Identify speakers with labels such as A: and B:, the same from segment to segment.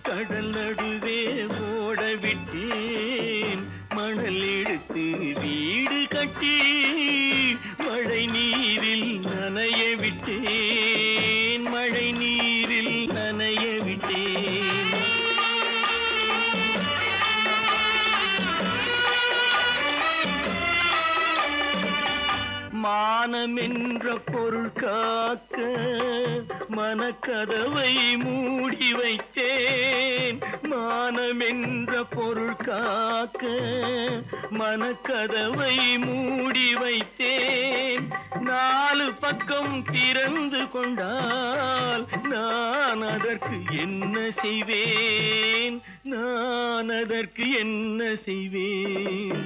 A: கடல் நடுவே ஓட விட்டேன் மணல் எடுத்து வீடு கட்டி மழை நீரில் நனைய விட்டேன் மழை நீரில் நனைய விட்டேன் மானம் என்ற பொருள் காக்க மனக்கதவை மூடி வைத்தேன் மானம் என்ற பொருள் காக்க மனக்கதவை மூடி வைத்தேன் நாலு பக்கம் திறந்து கொண்டால் நான் அதற்கு என்ன செய்வேன் நான் அதற்கு என்ன செய்வேன்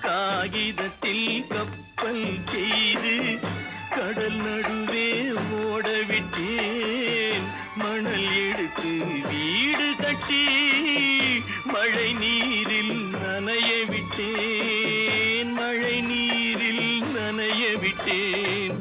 A: காகிதத்தில் கப்பல் செய்து கடல் நடுவே ஓட விட்டேன் மணல் எடுத்து வீடு கட்டி மழை நீரில் நனைய விட்டேன் மழை நீரில் நனைய விட்டேன்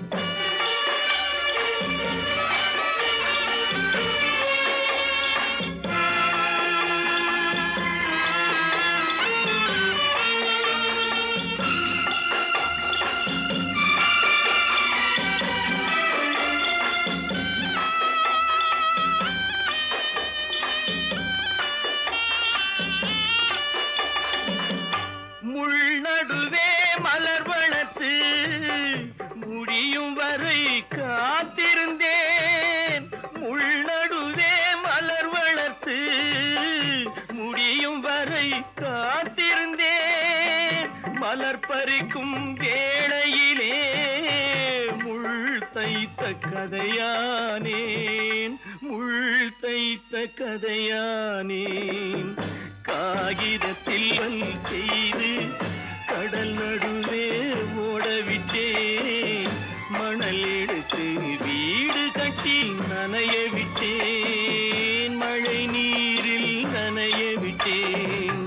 A: நடுவே மலர் வளர்த்து முடியும் வரை காத்திருந்தேன் உள்நடுவே மலர் வளர்த்து முடியும் வரை காத்திருந்தேன் மலர் பறிக்கும் வேளையிலே முள் தைத்த கதையானேன் முள் தைத்த கதையானேன் காகிதத்தில் செய்து கடல் நடுவே ஓடவிட்டேன் மணல் எடுத்து வீடு கட்டி நனைய விட்டேன் மழை நீரில் நனைய விட்டேன்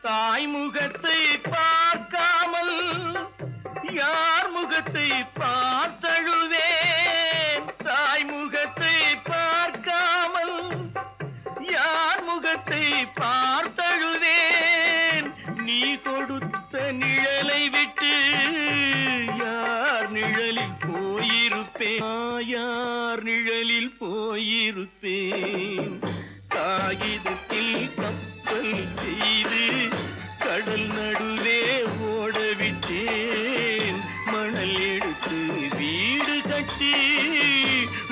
A: தாய் முகத்தை பார்க்காமல் யார் முகத்தை பார்த்தழுவேன் தாய் முகத்தை பார்க்காமல் யார் முகத்தை பார்த்தழுவேன் நீ கொடுத்த நிழலை விட்டு யார் நிழலில் போயிருப்பேன் யார் நிழலில் போயிருப்பேன் காகிதத்தில் கப்பல் செய்து கடல் நடுவே ஓடவிட்டேன் மணல் எடுத்து வீடு கட்டி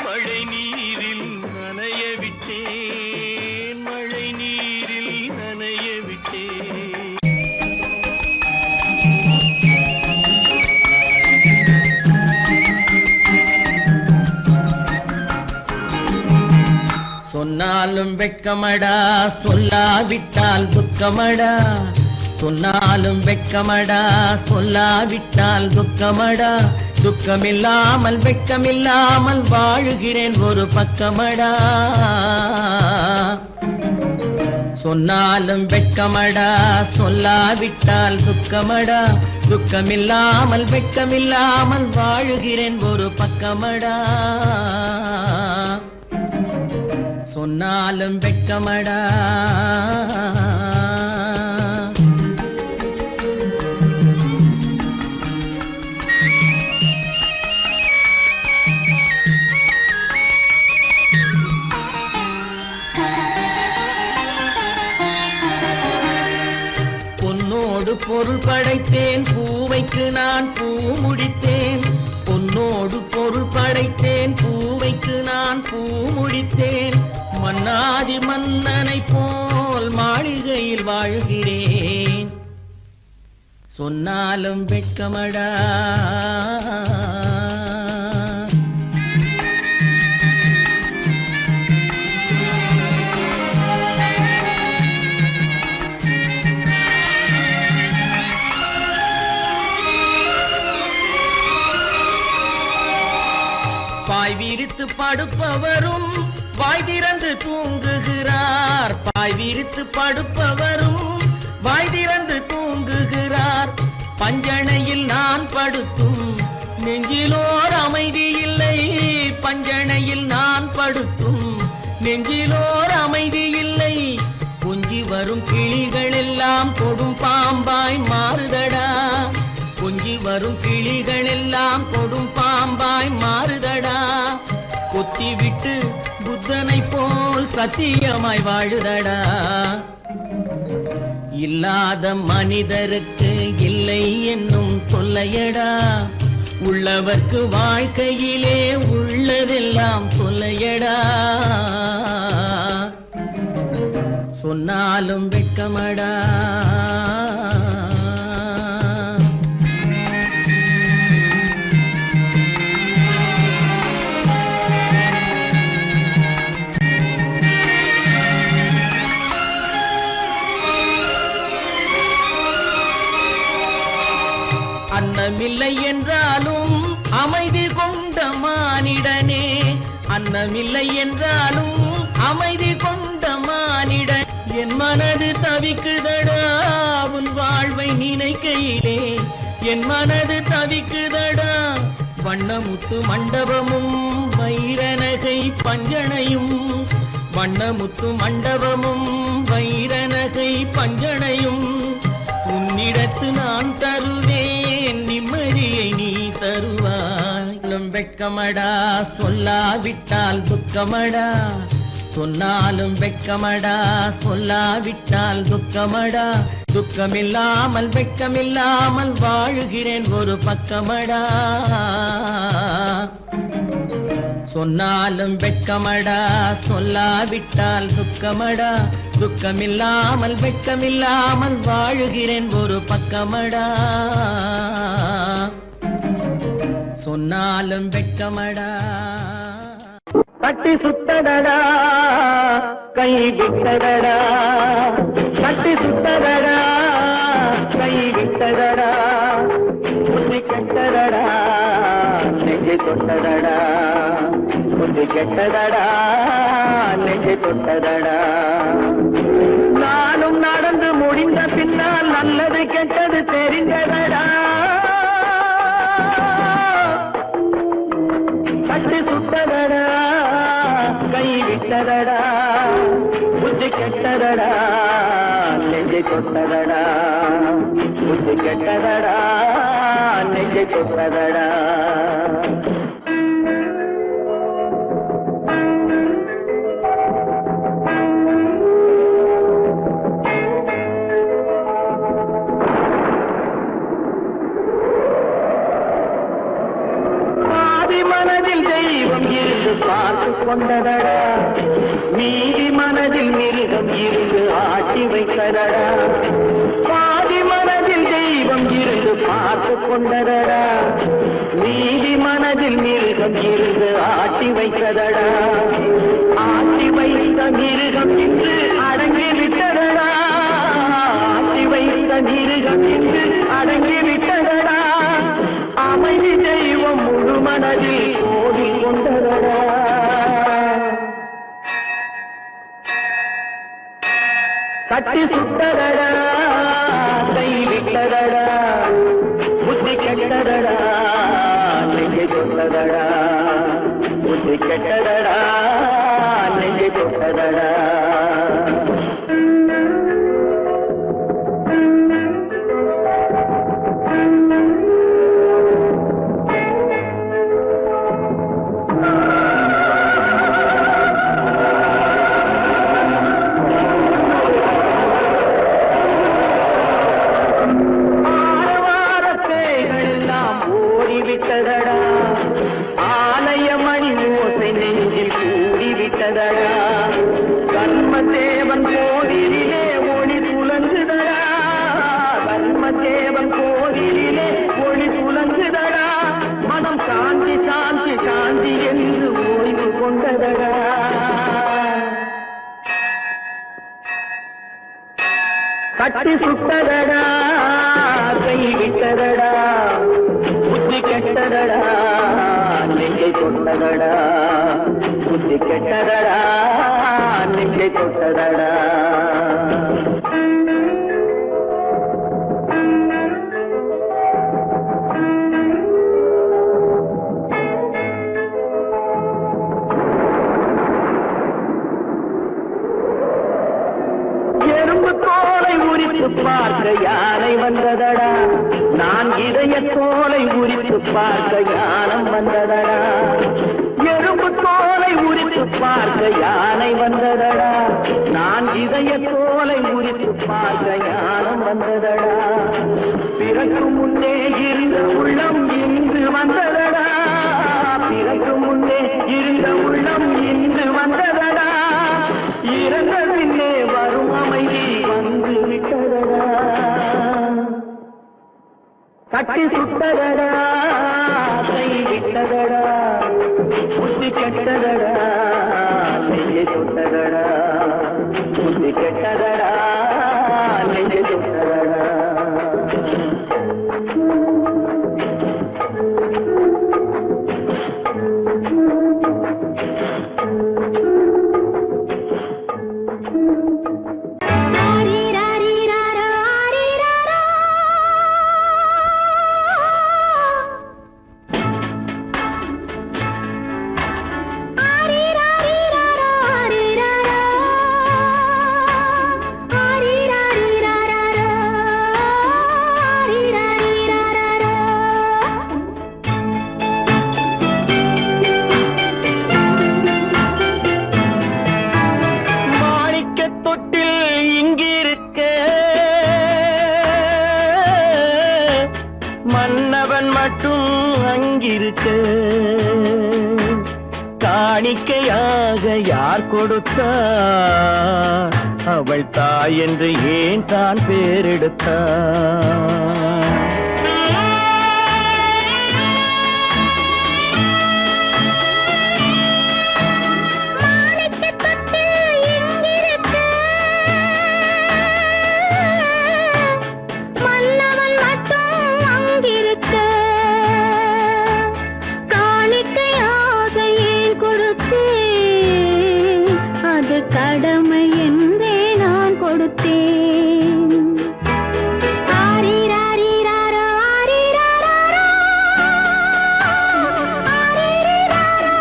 A: மழை நீரில் நனைய விட்டேன் மழை நீரில் நனைய விட்டேன்
B: சொன்னாலும் வெட்கமடா சொல்லாவிட்டால் துக்கமடா சொன்னாலும் வெட்கமடா சொல்லாவிட்டால் துக்கமடா துக்கமில்லாமல் வெட்கமில்லாமல் வாழுகிறேன் ஒரு பக்கமடா சொன்னாலும் வெட்கமடா சொல்லாவிட்டால் துக்கமடா துக்கமில்லாமல் வெட்கமில்லாமல் வாழுகிறேன் ஒரு பக்கமடா சொன்னாலும் வெட்கமடா பொன்னோடு பொருள் படைத்தேன் பூவைக்கு நான் பூ முடித்தேன் பொன்னோடு பொருள் படைத்தேன் பூவைக்கு நான் பூ முடித்தேன் மன்னாதி மன்னனை போல் மாளிகையில் வாழ்கிறேன் சொன்னாலும் வெட்கமடா. பாய் விரித்து படுப்பவரும் வாய் திறந்து தூங்குகிறார். பாய் விரித்து படுப்பவரும் வாய் திறந்து தூங்குகிறார். பஞ்சணையில் நான் படுத்தும் நெஞ்சிலோர் அமைதி இல்லை. பஞ்சணையில் நான் படுத்தும் நெஞ்சிலோர் அமைதி இல்லை. கொஞ்சி வரும் கிளிகள் எல்லாம் கொடும் பாம்பாய் மாறுதடா. கொஞ்சி வரும் கிளிகள் எல்லாம் கொடும் பாம்பாய் மாறுதடா. கொத்தி விட்டு புத்தனை போல் சத்தியமாய் வாழுதடா. இல்லாத மனிதருக்கு இல்லை என்னும் தொல்லையடா. உள்ளவர்க்கு வாழ்க்கையிலே உள்ளதெல்லாம் தொல்லையடா. சொன்னாலும் வெட்கமடா. அன்னமில்லை என்றாலும் அமைதி கொண்ட மானிடனே. அன்னமில்லை என்றாலும் அமைதி கொண்ட மானிடன். என் மனது தவிக்குதடா உன் வாழ்வை நினைக்கையிலே. என் மனது தவிக்குதடா. வண்ணமுத்து மண்டபமும் வைரநகை பஞ்சனையும். வண்ணமுத்து மண்டபமும் வைரநகை பஞ்சனையும். உன்னிடத்து நான் தருவேன் நிம்மதியை நீ தருவாய். வெட்கமடா சொல்லாவிட்டால் துக்கமடா. சொன்னாலும் வெட்கமடா சொல்லாவிட்டால் துக்கமடா. துக்கமில்லாமல் வெட்கமில்லாமல் வாழுகிறேன் ஒரு பக்கமடா. சொன்னாலும் வெட்கமடா சொல்லாவிட்டால் துக்கமடா. துக்கமில்லாமல் வெட்கமில்லாமல் வாழுகிறேன் ஒரு பக்கமடா. சொன்னாலும் வெட்கமடா. கட்டி சுத்தடடா கை விட்டதடா. கட்டி சுத்தடடா கை விட்டதடா. புத்தி கெட்டதடா நெஞ்சை தொட்டதடா. புத்தி கெட்டதடா நெஞ்சை தொட்டதடா. நானும் நடந்து முடிந்த பின்னால் நல்லது கெட்டது தெரிந்ததடா. கட்டி சுட்டதடா கை விட்டதடா. புத்தி கெட்டதடா நெஞ்சை தொட்டதடா. புத்தி கெட்டதடா நெஞ்சை தொட்டதடா. பார்த்து கொண்டதடா. மீதி மனதில் மிருகம் இருந்து ஆட்டி வைத்ததடா. பாதி மனதில் தெய்வம் இருந்து பார்த்து கொண்டதடா. மீதி மனதில் மிருகம் இருந்து ஆட்டி வைத்ததடா. ஆட்டி வைத்த மிருகம் இன்று அடங்கி விட்டதடா. ஆட்டி வைத்த மிருகம் இன்று அடங்கி விட்டதடா. அமைதி தெய்வம் முழு மனதில் ஓடி கொண்டதடா. கட்டி சுட்டதடா கை விட்டதடா. புத்தி கெட்டதடா நெஞ்சை தொட்டதடா. புத்தி கெட்டதடா நெஞ்சை தொட்டதடா. ஆலய மணி ஓசை நெஞ்சில் கூடிவிட்டதடா. கர்மத்தை கட்டி சுட்டதடா கை விட்டதடா புத்தி கெட்டதடா நெஞ்சை தொட்டதடா புத்தி கெட்டதடா நெஞ்சை தொட்டதடா பார்க்க யானை வந்ததடா நான் இதய தோலை உரித்து பார்க்க யானம் வந்ததடா எறும்பு தோலை உரித்து பார்க்க யானை வந்ததடா நான் இதய தோலை உரித்து பார்க்க யானம் வந்ததடா பிறகு முன்னே இருந்த உள்ளம் இன்று வந்ததடா பிறகு முன்னே இருந்த உள்ளம் இன்று வந்ததடா இறந்த பின்னே வரும் அமைதி வந்து விட்டதடா கட்டி சுட்டதடா கை விட்டதடா புத்தி கெட்டதடா நெஞ்சை தொட்டதடா புத்தி கெட்டதடா நெஞ்சை தொட்டதடா மன்னவன் மட்டும் அங்கிருக்க காணிக்கையாக யார் கொடுத்தார் அவள் தாய் என்று ஏன் தான் பேரெடுத்தார்
C: கடமை என்றே நான் கொடுத்தேன் ஆரிராரிராரோ ஆரிராரோ ஆரிராரோ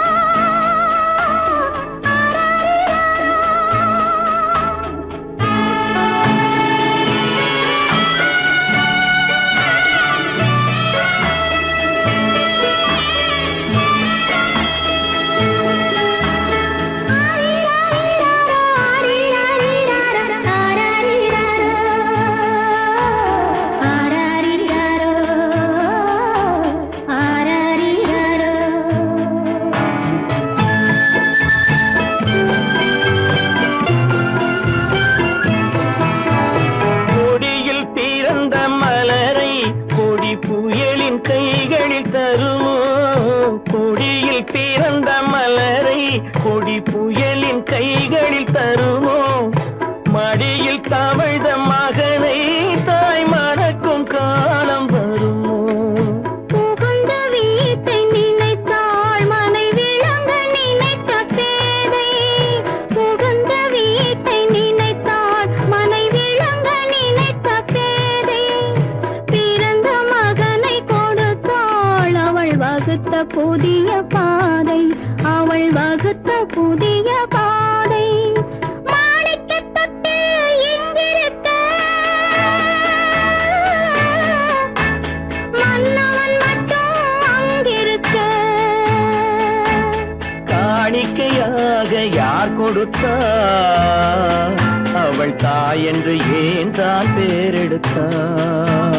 B: கைகளில் தருமோ கொடியில் பிறந்த மலரை கொடி புயலின் கைகளில் தருமோ மடியில் தவழ்ந்த மகனை தாய் மறக்கும் காலம் வருமோ
C: புகுந்த வீட்டை நினைத்தாள் மனை விளங்க நினைத்த பேதை புகுந்த வீட்டை நினைத்தாள் மனை விளங்க நினைத்த பேதை பிறந்த மகனை கொடுத்தாள் அவள் வகுத்த புதிய பாதை அவள் வகுத்த புதிய பாதை மாணிக்கத் தொட்டில் இங்கிருக்க மன்னவன் மட்டும் அங்கிருக்க
B: காணிக்கையாக யார் கொடுத்தார் அவள் தாய் என்று ஏன் தான் பேரெடுத்தார்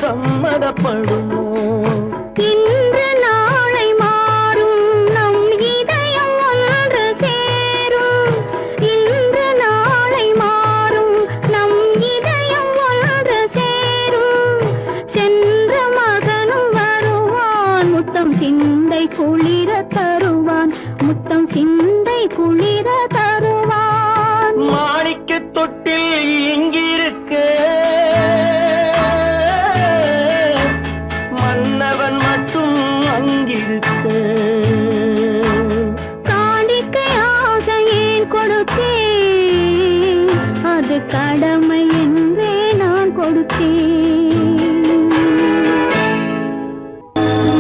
B: சம்மதப்படுமோ?
C: இன்று நாளை மாறும் நம் இதயம் ஒன்று சேரும். இன்று நாளை மாறும் நம் இதயம் ஒன்று சேரும். சென்ற மகனும் வருவான், முத்தம் சிந்தை குளிர தருவான், முத்தம் சிந்தை குளிர தருவான்.
B: மாணிக்க தொட்டில் இங்கிருக்க மன்னவன் மட்டும் அங்கிருக்க.
C: காணிக்கையாக ஏன் கொடுத்தேன், அது கடமை என்றே நான் கொடுத்தேன்.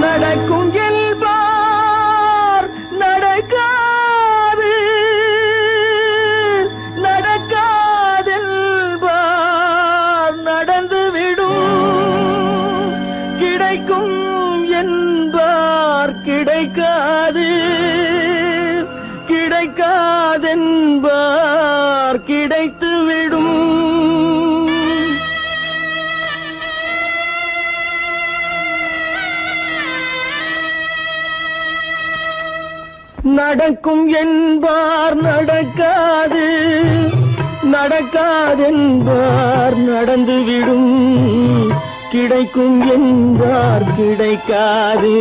B: நடக்கும் என்பார் நடக்காது, நடக்காதென்பார் நடந்துவிடும். கிடைக்கும் என்பார் கிடைக்காது, கிடைக்காதென்பார் கிடைத்துவிடும். நடக்கும் என்பார் நடக்காது, நடக்காதென்பார் நடந்துவிடும். கிடைக்கும் என்பார் கிடைக்காது,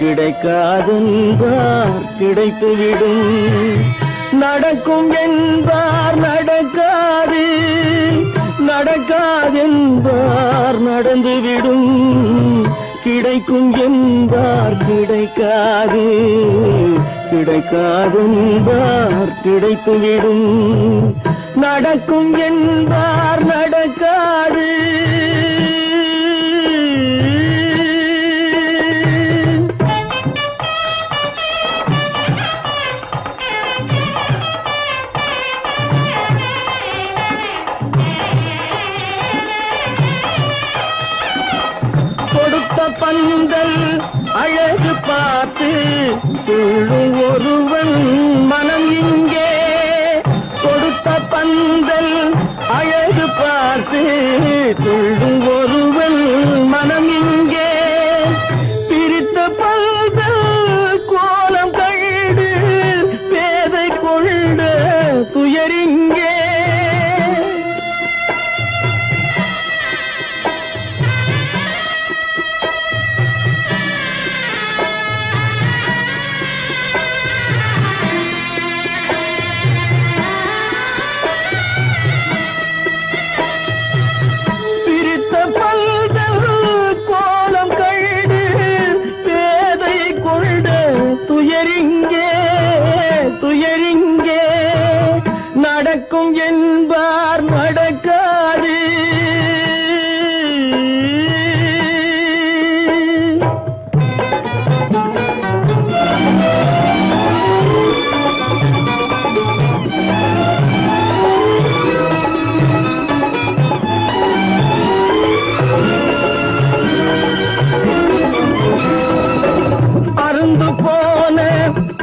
B: கிடைக்காதென்பார் கிடைத்துவிடும். நடக்கும் என்பார் நடக்காது, நடக்காதென்பார் நடந்துவிடும். கிடைக்கும் என்பார் கிடைக்காது, கிடைக்காதென்பார் கிடைத்துவிடும். நடக்கும் என்பார் நடக்காது. கொடுத்த பந்தல் அழகு பார்த்து துள்ளும் ஒருவன் மனம் இங்கே. கொடுத்த பந்தல் அழகு பார்த்து துள்ளும் ஒருவன் மனம் இங்கே. பிரித்த பந்தல் கோலம் கண்டு பேதை கொண்ட துயரிங்கே. துயரிங்கே நடக்கும் என்பார் நடக்காது. அருந்து போன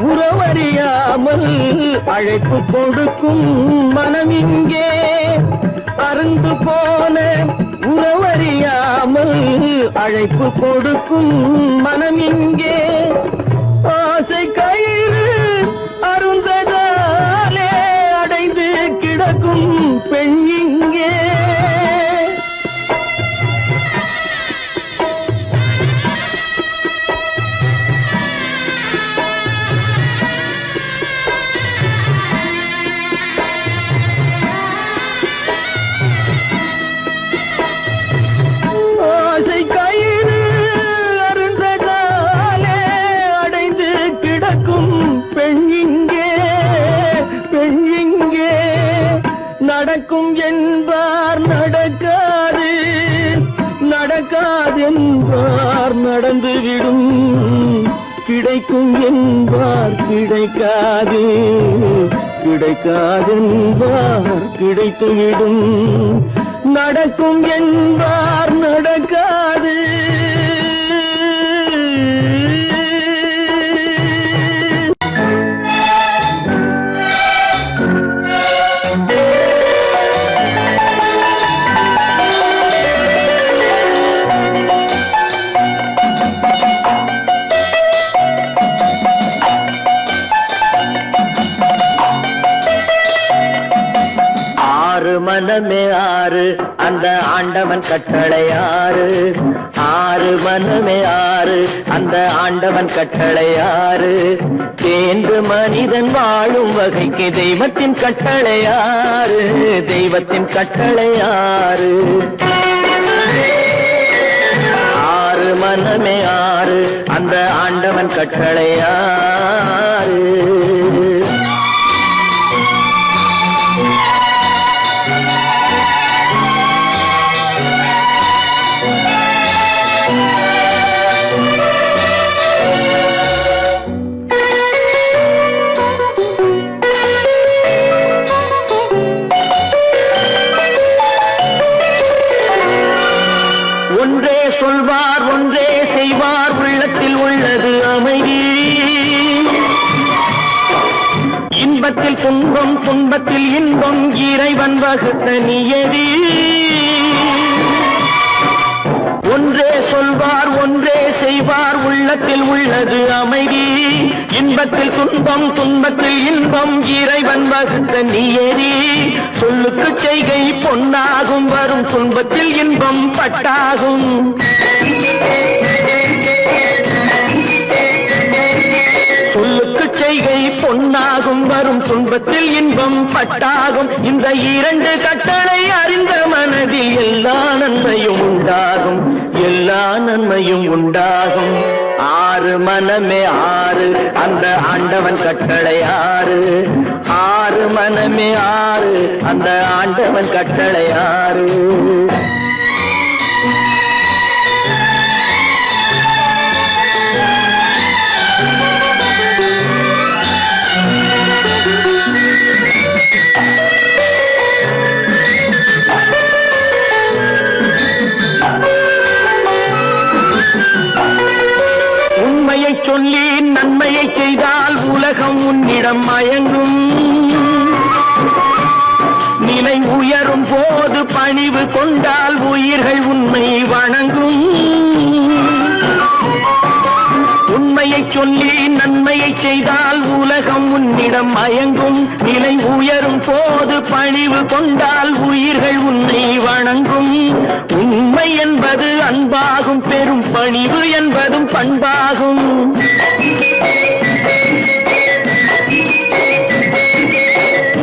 B: உறவறியாமல் அழைப்பு கொடுக்கும் மனம் இங்கே. அருந்து போன உறவறியாமல் அழைப்பு கொடுக்கும் மனம் இங்கே. ஆசை கயிறு அருந்ததாலே அடைந்து கிடக்கும் பெண் இங்கே. ஆசை கயிறு அருந்ததாலே அடைந்து கிடக்கும் பெண் இங்கே, பெண் இங்கே. நடக்கும் என்பார் நடக்காது, நடக்காதென்பார் நடந்துவிடும். கிடைக்கும் என்பார் கிடைக்காது, கிடைக்காதென்பார் கிடைத்துவிடும். நடக்கும் என்பார் நடக்காது. மனமே ஆறு அந்த ஆண்டவன் கட்டளை ஆறு ஆறு மனமே ஆறு அந்த ஆண்டவன் கட்டளை ஆறு தேர்ந்து மனிதன் வாழும் வகைக்கு தெய்வத்தின் கட்டளை ஆறு தெய்வத்தின் கட்டளை ஆறு ஆறு மனமே ஆறு அந்த ஆண்டவன் கட்டளை ஆறு ஒன்றே சொல்வார் ஒன்றே செய்வார் உள்ளத்தில் உள்ளது அமைதி இன்பத்தில் துன்பம் துன்பத்தில் இன்பம் இறைவன் வகுத்த நியதி ஒன்றே சொல்வார் ஒன்றே செய்வார் உள்ளத்தில் உள்ளது அமைதி இன்பத்தில் துன்பம் துன்பத்தில் இன்பம் இறைவன் வகுத்த நியதி சொல்லுக்கு செய்கை பொன்னாகும் வரும் துன்பத்தில் இன்பம் பட்டாகும் சொல்லுக்கு செய்கை பொன்னாகும் வரும் துன்பத்தில் இன்பம் பட்டாகும் இந்த இரண்டு கட்டளை அறிந்த மனதில் எல்லா நன்மையும் உண்டாகும் எல்லா நன்மையும் உண்டாகும் ஆறு மனமே ஆறு அந்த ஆண்டவன் கட்டளை ஆறு ஆறு மனமே ஆறு அந்த ஆண்டவன் கட்டளை ஆறு உண்மையை சொல்லி நன்மையை செய்தால் உலகம் உன்னிடம் மயங்கும் நிலை உயரும் போது பணிவு கொண்டால் உயிர்கள் உன்னை வணங்கும் உண்மையை சொல்லி நன்மையை செய்தால் உலகம் உன்னிடம் மயங்கும் நிலை உயரும் போது பணிவு கொண்டால் உயிர்கள் உன்னை வணங்கும் உண்மை என்பது அன்பாகும் பெரும் பணிவு என்பதும் பண்பாகும்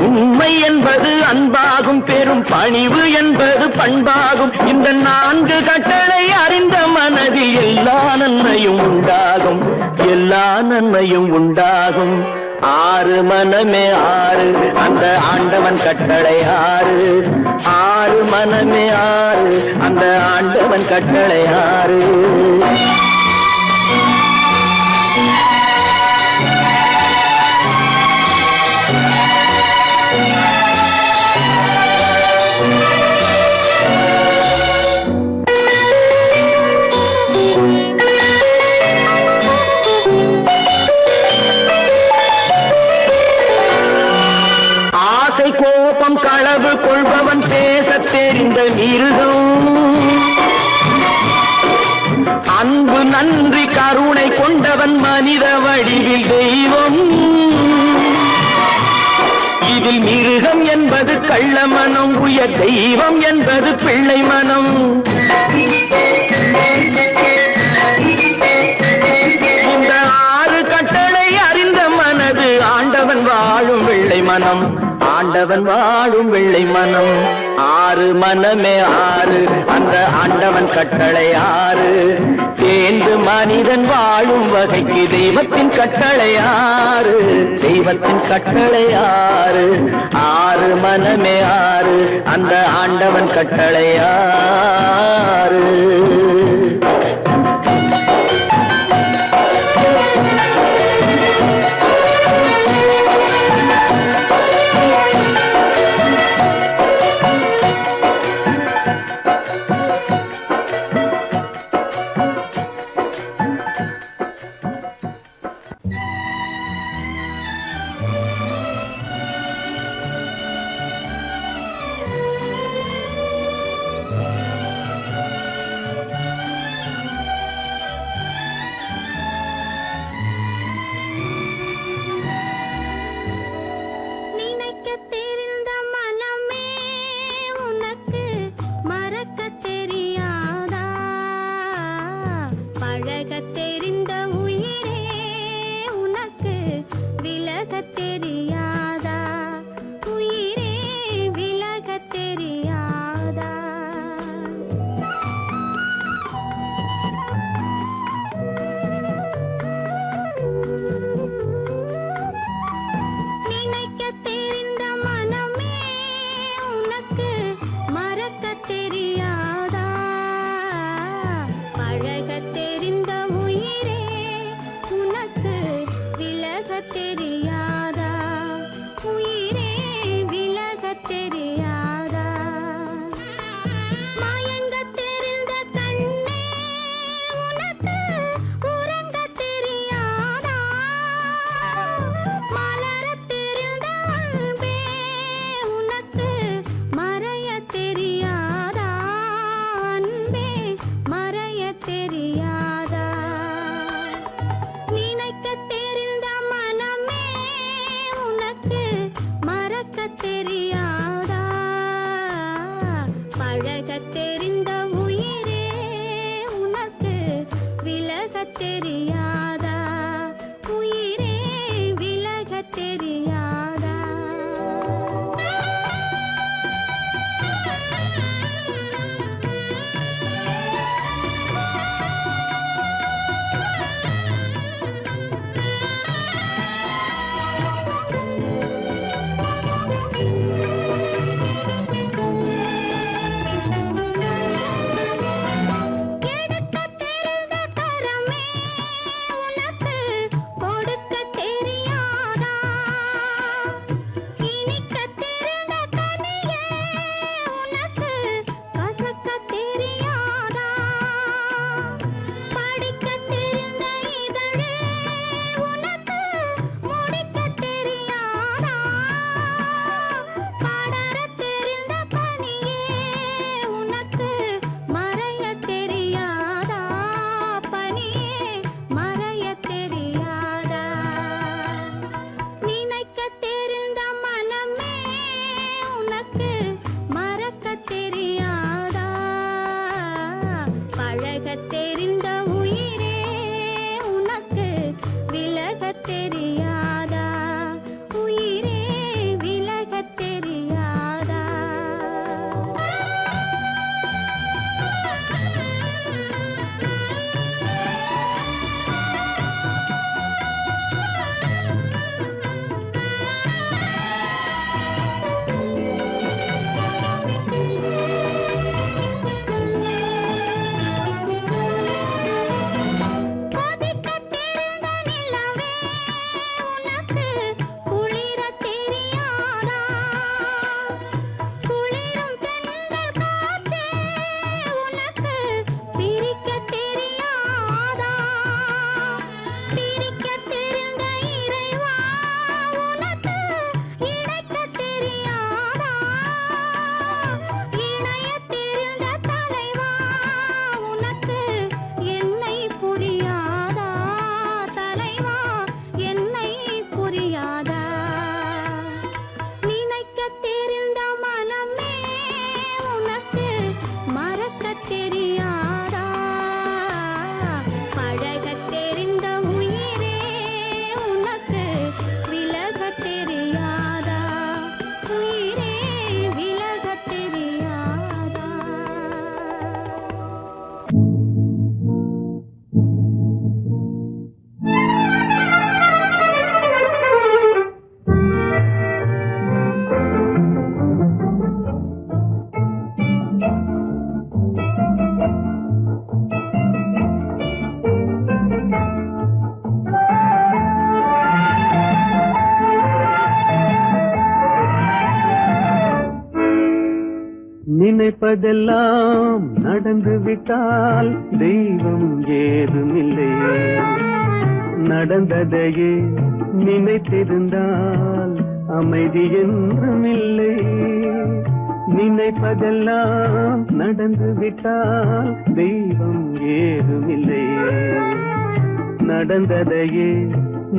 B: உண்மை என்பது அன்பாகும் பெரும் பணிவு என்பது பண்பாகும் இந்த நான்கு கட்டளை அறிந்த மனதில் எல்லா நன்மையும் உண்டாகும் எல்லா நன்மையும் உண்டாகும் ஆறு மனமே ஆறு அந்த ஆண்டவன் கட்டளை ஆறு ஆறு மனமே ஆறு அந்த ஆண்டவன் கட்டளை ஆறு கோபம் களவு கொள்பவன் பேசத் தெரிந்த மிருகம் அன்பு நன்றி கருணை கொண்டவன் மனித வடிவில் தெய்வம் இதில் மிருகம் என்பது கள்ள மனம் உயர் தெய்வம் என்பது பிள்ளை மனம் இந்த ஆறு கட்டளை அறிந்த மனது ஆண்டவன் வாழும் வெள்ளை மனம் ஆண்டவன் வாழும் வெள்ளை மனம் ஆறு மனமே ஆறு அந்த ஆண்டவன் கட்டளை ஆறு தேர்ந்து மனிதன் வாழும் வகைக்கு தெய்வத்தின் கட்டளை ஆறு தெய்வத்தின் கட்டளை ஆறு ஆறு மனமே ஆறு அந்த ஆண்டவன் கட்டளை ஆறு
C: தெரியாதா பழகத் தெரிந்த உயிரே உனக்கு விலகத் தெரியாதா உயிரே விலகத் தெரியாதா மயங்கத் தெரிந்த கண்ணே உனக்கு உறங்கத் தெரியாதா மலரத் தெரிந்த அன்பே உனக்கு மறையத் தெரியாதா அன்பே மறையத் தெரியாதா நினைக்கத் தெரிந்த மனமே உனக்கு மறக்கத் தெரியாதா பழகத் தெரிந்த உயிரே உனக்கு விலகத் தெரியாதா உயிரே விலகத் தெரியாதா எடுக்கத் தெரிந்த கரமே உனக்கு கொடுக்கத் தெரியாதா இனிக்கத் தெரிந்த கனியே உனக்கு கசக்கத் தெரியாதா படிக்கத் தெரிந்த இதழே உனக்கு முடிக்கத் தெரியாதா படரத் தெரிந்த பனியே உனக்கு மறையத் தெரியாதா பனியே மறையத் தெரியாதா நினைக்கத் தெரிந்த மனமே உனக்கு மறக்கத் தெரியாதா பழகத் தெரிந்த உயிரே உனக்கு விலகத் தெரியாதா உயிரே விலகத் தெரியாதா கொதிக்கத் தெரிந்த நிலவே உனக்கு குளிரத் தெரியாதா குளிரும் தென்றல் காற்றே உனக்கு பிரிக்கத் தெரியாதா பிரிக்கத் தெரிந்த இறைவா உனக்கு இணைக்கத் தெரியாதா இணையத் தெரிந்த தலைவா உனக்கு என்னை புரியாதா தலைவா என்னை புரியாதா நினைக்கத் தெரிந்த மனமே உனக்கு மறக்கத் தெரியாதா பழகத் தெரிந்த உயிரே உனக்கு விலகத் தெரியாதா உயிரே விலகத் தெரியாதா
B: நினைப்பதெல்லாம் நடந்து விட்டால் தெய்வம் ஏதுமில்லை நடந்ததையே நினைத்திருந்தால் அமைதி என்றுமில்லை நினைப்பதெல்லாம் நடந்து விட்டால் தெய்வம் ஏதுமில்லை நடந்ததையே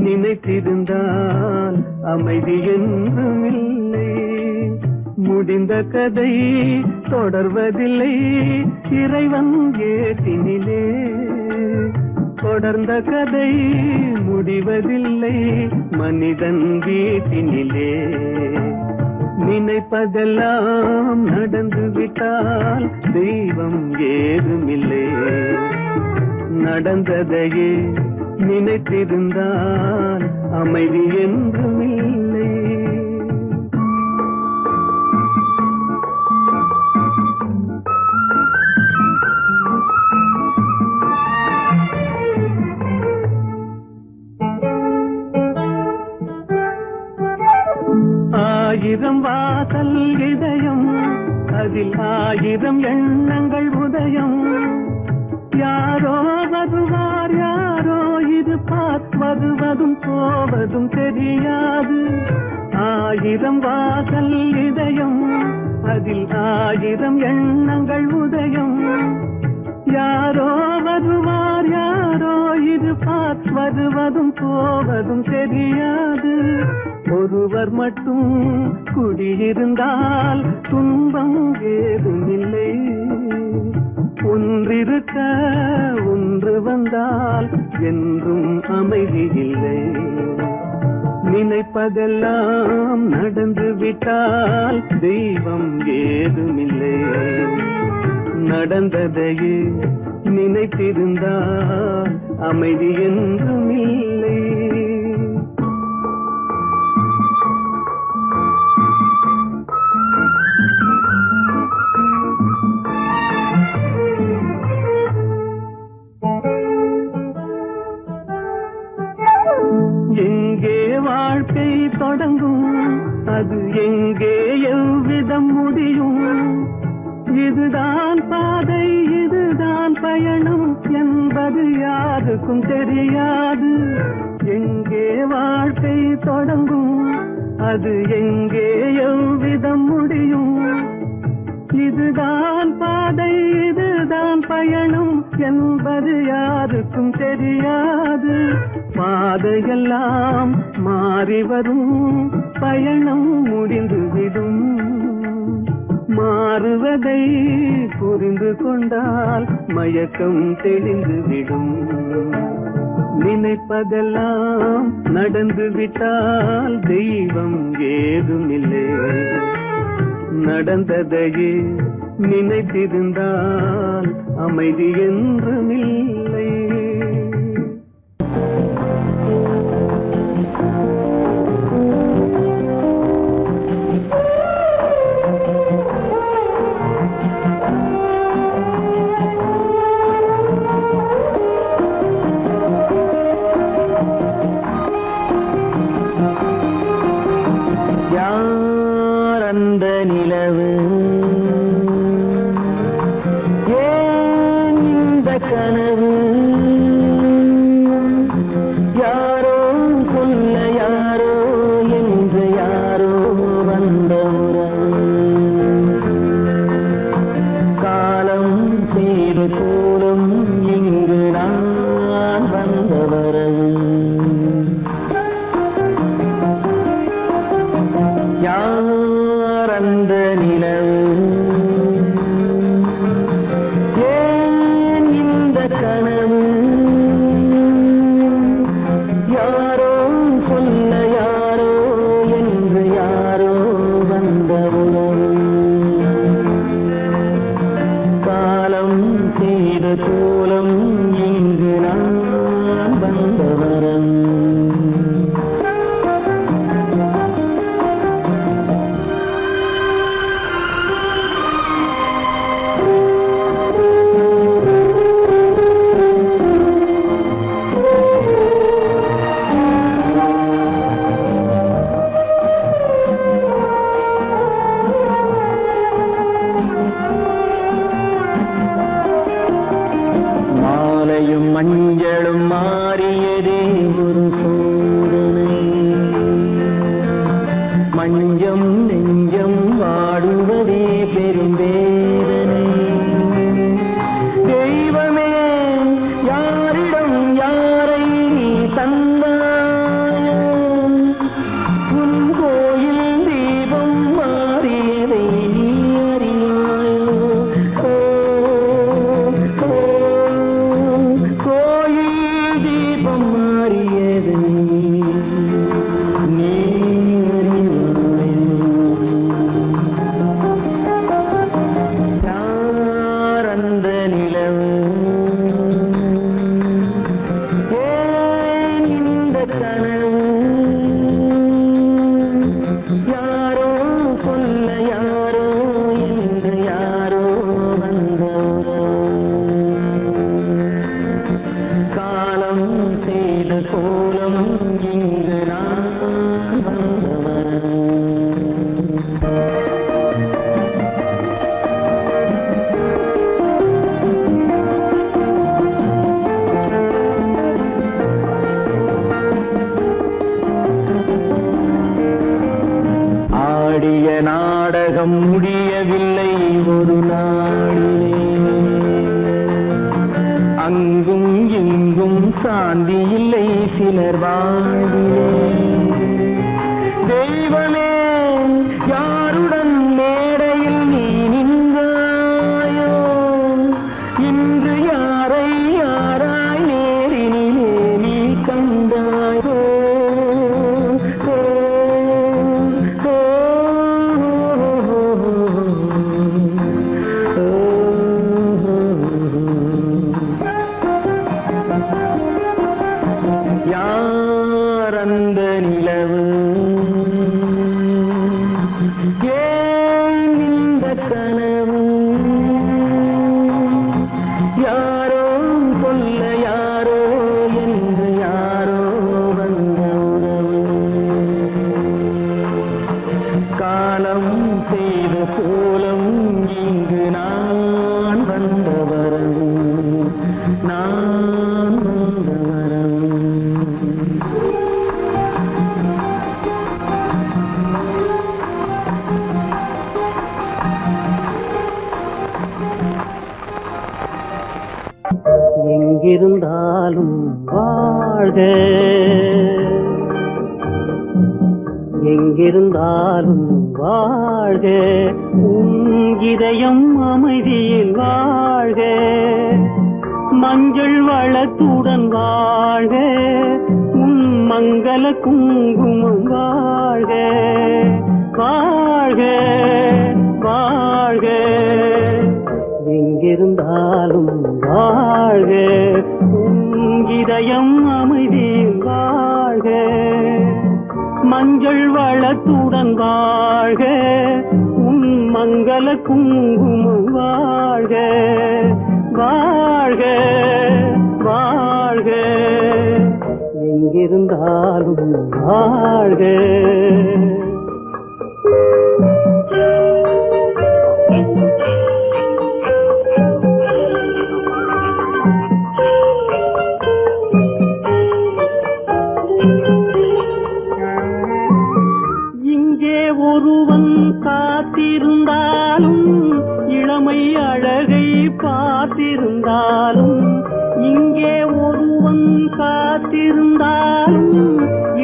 B: நினைத்திருந்தால் அமைதி என்றுமில்லை முடிந்த கதை தொடர்வதில்லை இறைவன் ஏட்டினிலே தொடர்ந்த கதை முடிவதில்லை மனிதன் வீட்டினிலே நினைப்பதெல்லாம் நடந்து விட்டால் தெய்வம் ஏதுமில்லை நடந்ததையே நினைத்திருந்தால் அமைதி என்றுமில்லை வாசல் இதயம், அதில் 1000 எண்ணங்கள் உதயம். யாரோ வருவார் யாரோ இருப்பார், வருவதும் போவதும் தெரியாது. 1000 வாசல் இதயம், அதில் 1000 எண்ணங்கள் உதயம். யாரோ வருவார் யாரோ இருப்பார், வருவதும் போவதும் தெரியாது. ஒருவர் மட்டும் குடியிருந்தால் துன்பம் ஏதுமில்லை. ஒன்றிருக்க ஒன்று வந்தால் என்றும் அமைதி இல்லை. நினைப்பதெல்லாம் நடந்து விட்டால் தெய்வம் ஏதுமில்லை. நடந்ததையே நினைத்திருந்தால் அமைதி என்றும் இல்லை. எங்கே வாழ்க்கை தொடங்கும், அது எங்கே எவ்விதம் முடியும்? இதுதான் பாதை இதுதான் பயணம் என்பது யாருக்கும் தெரியாது. எங்கே வாழ்க்கை தொடங்கும், அது எங்கே எவ்விதம் முடியும்? இதுதான் பாதை இதுதான் பயணம் என்பது யாருக்கும் தெரியாது. பாதையெல்லாம் மாறி வரும், பயணம் முடிந்துவிடும். மாறுவதை புரிந்து கொண்டால் மயக்கம் தெளிந்துவிடும். நினைப்பதெல்லாம் நடந்து விட்டால் தெய்வம் ஏதுமில்லை. நடந்ததையே நினைத்திருந்தால் அமைதி என்றுமில்லை. யார் அந்த நிலவு, ஏன் இந்த கனவு? யாரோ சொல்ல யாரோ என்று யாரோ வந்த உறவு. காலம் செய்து கூறும் இங்கு நான் வந்த வரவு. யார் அந்த நிலவு, ஏன் இந்த கனவு? யாரோ சொல்ல யாரோ என்று யாரோ வந்த உறவு. காலம் செய்த கோலம் இங்கு நான் வந்த வரம். மாலையும் மஞ்சளும் மாறியதே ஒரு சோதனை. மஞ்சம் நெஞ்சம் வாடுவதே பெரும் வேதனை. தெய்வமே யாரிடம் யாரை நீ தந்தாயோ? உன் கோயில் தீபம் மாறியதை நீ அறியாயோ? கோயில் சாந்தி இல்லை சிலர் வாழ்விலே. தெய்வமே யாருடன் மேடையில் நீ நின்றாயோ, இன்று யாரை யாராய் நேரினிலே நீ கண்டாயோ. யார் அந்த நிலவு, ஏன் இந்த கனவு, யாரோ சொல்ல யாரோ என்று யாரோ வந்த உறவு. காலம் செய்த கோலம் இங்கு நான் வந்த வரவு, நான் வந்த வரவு. எங்கிருந்தாலும் வாழ்க, எங்கிருந்தாலும் வாழ்க, உன் இதயம் அமைதியில் வாழ்க, மஞ்சள் வளத்துடன் வாழ்க, உன் மங்கள குங்குமம் வாழ்க, வாழ்க வாழ்க. எங்கிருந்தாலும் வாழ்க, உன் இதயம் அமைதியில் வாழ்க, மஞ்சள் வளத்துடன் வாழ்க, உன் மங்கள குங்குமம் வாழ்க, வாழ்க வாழ்க. எங்கிருந்தாலும் வாழ்க. ஒருவன் காத்திருந்தாலும் இளமை அழகை பார்த்திருந்தாலும், இங்கே ஒருவன் காத்திருந்தாலும்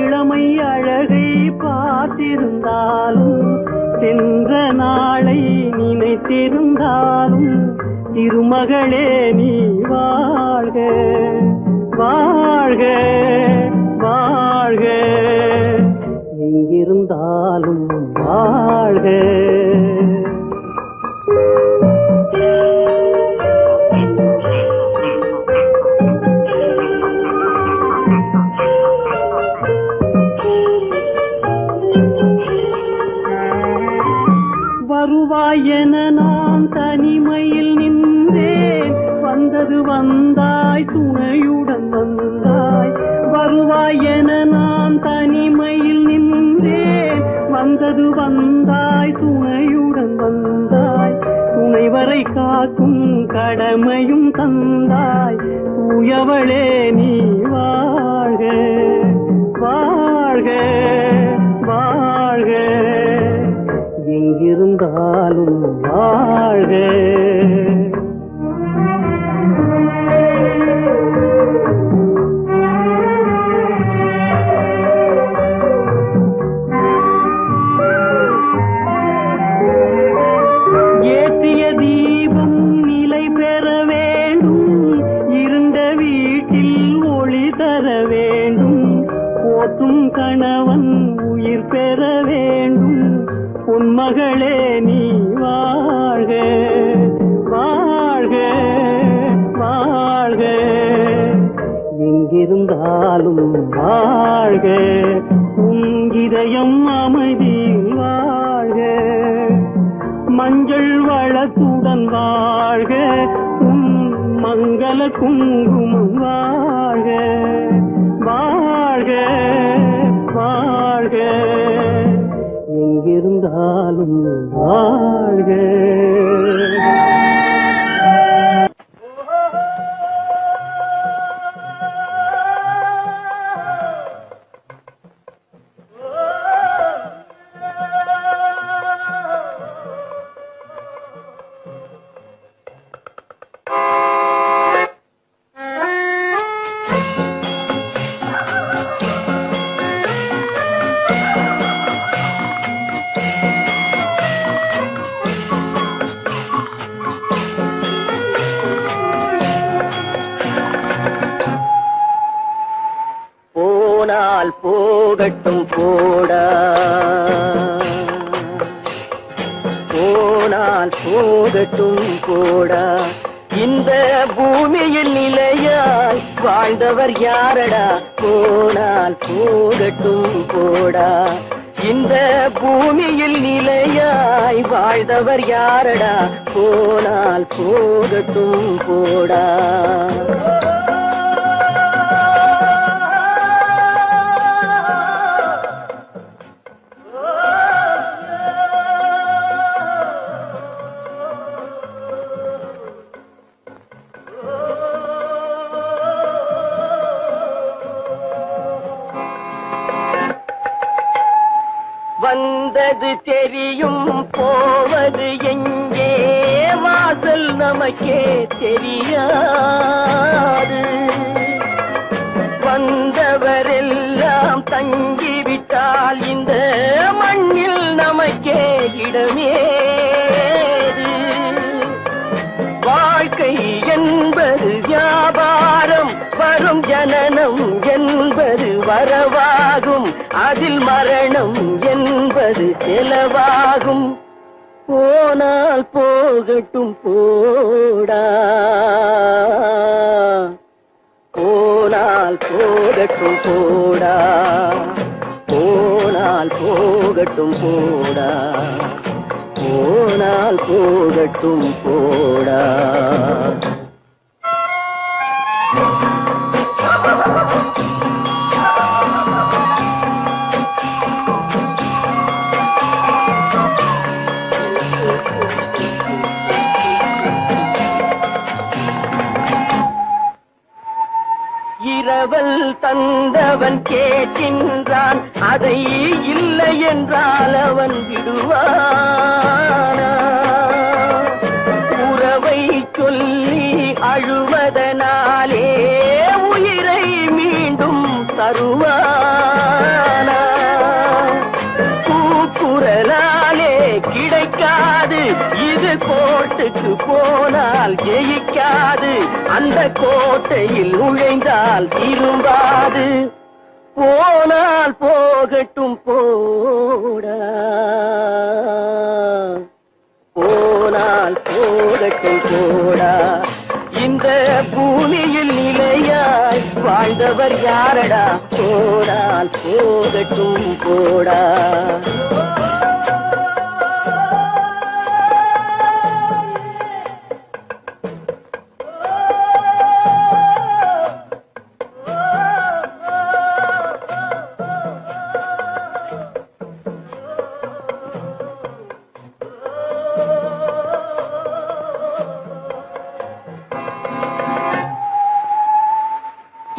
B: இளமை அழகை பார்த்திருந்தாலும், சென்ற நாளை நினைத்திருந்தாலும் திருமகளே நீ வாழ்க, வாழ்க வாழ்க. எங்கிருந்தாலும் வாழ்க. வருவாய் என நான் தனிமையில் நின்றேன், வந்தது வந்தாய் துணையுடன் வந்தாய். வருவாய் என நான் தனிமையில் நின்றேன், வந்தது வந்தாய் துணையுடன் வந்தாய். துணைவரை காக்கும் கடமையும் தந்தாய், தூயவளே நீ வாழ்க, வாழ்க வாழ்க. எங்கிருந்தாலும் வாழ்க. ஏற்றிய தீபம் நிலை பெற வேண்டும், இருண்ட வீட்டில் ஒளி தர வேண்டும். போற்றும் கணவன் உயிர் பெற வேண்டும், பொன்மகளே நீ வாழ்க, வாழ்க வாழ்க. எங்கிருந்தாலும் வாழ்க, உன் இதயம் அமைதியில் வாழ்க, மஞ்சள் வளத்துடன் வாழ்க, உன் மங்கள குங்குமம் வாழ்க, வாழ்க வாழ்க. எங்கிருந்தாலும் வாழ்க. போகட்டும் போடா போனால் போகட்டும் போடா இந்த பூமியில் நிலையாய் வாழ்ந்தவர் யாரடா போனால் போகட்டும் போடா இந்த பூமியில் நிலையாய் வாழ்ந்தவர் யாரடா போனால் போகட்டும் போடா வந்தது தெரியும் போவது எங்கே வாசல் நமக்கே தெரியாது வந்தவரெல்லாம் தங்கிவிட்டால் இந்த மண்ணில் நமக்கே இடமேது வாழ்க்கை என்பது வியாபாரம் வரும் ஜனனம் என்பது வரவாகும் அதில் மரணம் என்பது செலவாகும் போனால் போகட்டும் போடா போனால் போகட்டும் போடா போனால் போகட்டும் போடா போனால் போகட்டும் போடா இரவல் தந்தவன் கேட்கின்றான் அதை இல்லை என்றால் அவன் விடுவானா உறவை சொல்லி அழுவதனாலே உயிரை மீண்டும் தருவானா கூக்குரலாலே கிடைக்காது இது கோட்டுக்கு போனால் ஜெயிக்காது அந்த கோட்டையில் நுழைந்தால் திரும்பாது போனால் போகட்டும் போடா போனால் போகட்டும் போடா இந்த பூமியில் நிலையாய் வாழ்ந்தவர் யாரடா போனால் போகட்டும் போடா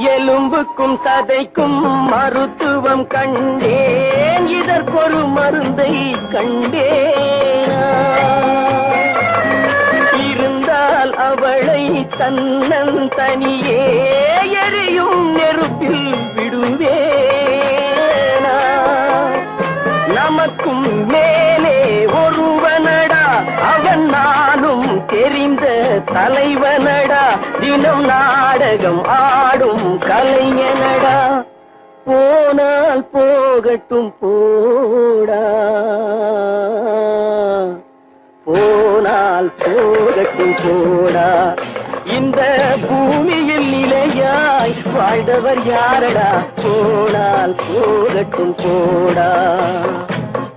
B: எலும்புக்கும் சதைக்கும் மருத்துவம் கண்டேன் இதற்கொரு மருந்தை கண்டேனா இருந்தால் அவளை தன்னன் தனியே எரியும் நெருப்பில் விடுவேனா நமக்கும் மேலே ஒருவனடா அவன் நானும் தெரிந்த தலைவனடா தினம் நாடகம் ஆடும் கலைஞனடா போனால் போகட்டும் போடா போனால் போகட்டும் போடா இந்த பூமியில் நிலையாய் வாழ்ந்தவர் யாரடா போனால் போகட்டும் போடா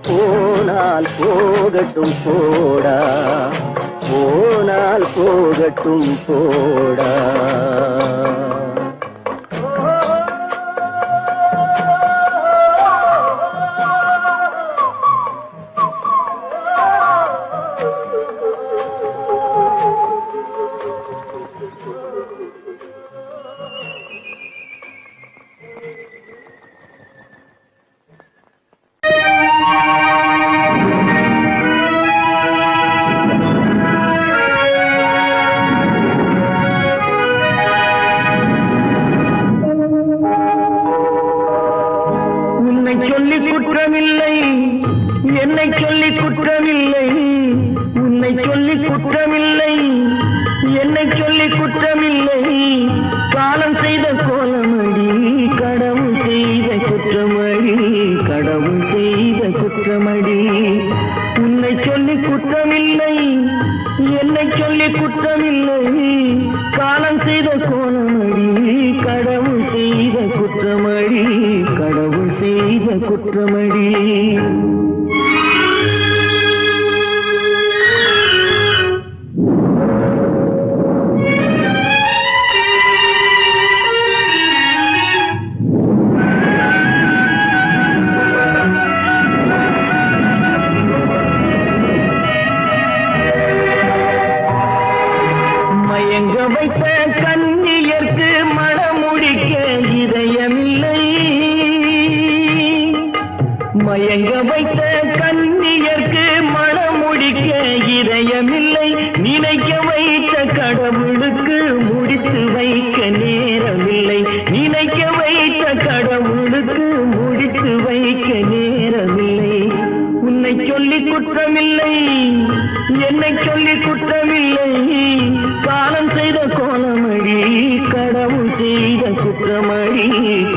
B: போனால் போகட்டும் போடா போனால் போகட்டும் போடா குற்றமில்லை என்னை சொல்லி குற்றமில்லை உன்னை சொல்லி குற்றமில்லை என்னை சொல்லி குற்றமில்லை காலம் செய்த கோலமடி கடவுள் செய்த குற்றம் குற்றமில்லை காலம் செய்த கோலமடி கடவுள் செய்த குற்றமடி கடவுள் செய்த குற்றமடி மயங்க வைத்த கண்ணியர்க்கு மணமுடிக்க இதயமில்லை மயங்க வைத்த கண்ணியர்க்கு மணமுடிக்க இதயமில்லை நினைக்க வைத்த கடவுளுக்கு முடித்து வைக்க நேரமில்லை நினைக்க வைத்த கடவுளுக்கு முடித்து வைக்க நேரமில்லை உன்னை சொல்லி குற்றமில்லை என்னை சொல்லி குற்றமில்லை காலம் செய்த கோலமடி கடவுள் செய்த குற்றமடி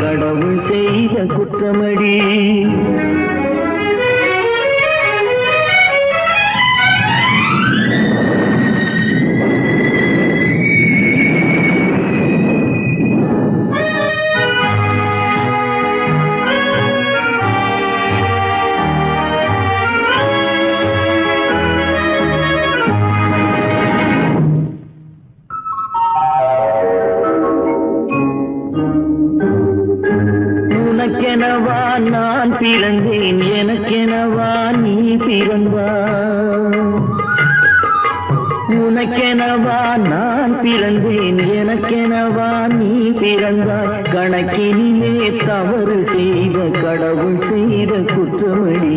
B: கடவுள் செய்த குற்றமடி உனக்கெனவா நான் பிறந்தேன் எனக்கெனவா நீ பிறந்தாய் உனக்கெனவா நான் பிறந்தேன் எனக்கெனவா நீ பிறந்தாய் கணக்கினிலே தவறு செய்த கடவுள் செய்த குற்றமடி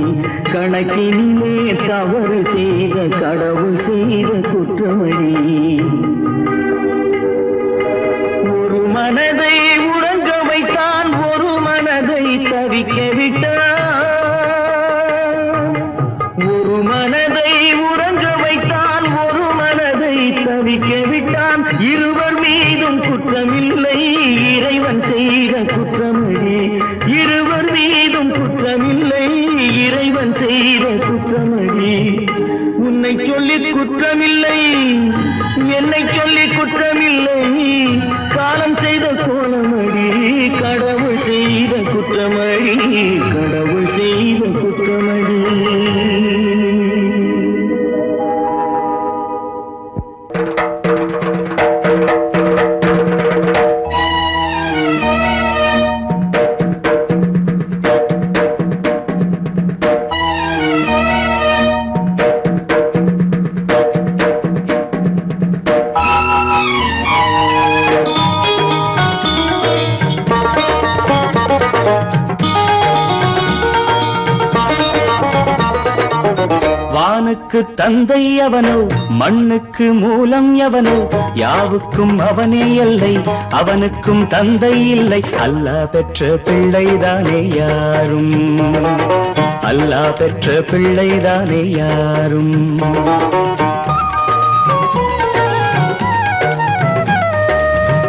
B: கணக்கினிலே தவறு செய்த கடவுள் செய்த குற்றமடி ஒரு மனதை உறங்க வைத்தான் ஒரு மனதை தவிக்க விட்டான் ஒரு மனதை உறங்க வைத்தான் ஒரு மனதை தவிக்க விட்டான் இருவர் மீதும் குற்றமில்லை இறைவன் செய்த குற்றமடி இருவர் மீதும் குற்றமில்லை இறைவன் செய்த குற்றமடி உன்னை சொல்லி குற்றமில்லை என்னை சொல்லி குற்றமில்லை காலம் செய்த கோலமடி கடவுள் செய்த குற்றமடி கடவுள் செய்த குற்றமடி வானுக்கு தந்தை அவனோ மண்ணுக்கு மூலம் எவனோ யாவுக்கும் அவனே எல்லை அவனுக்கும் தந்தை இல்லை அல்லாஹ் பெற்ற பிள்ளைதானே யாரும் அல்லாஹ் பெற்ற பிள்ளைதானே யாரும்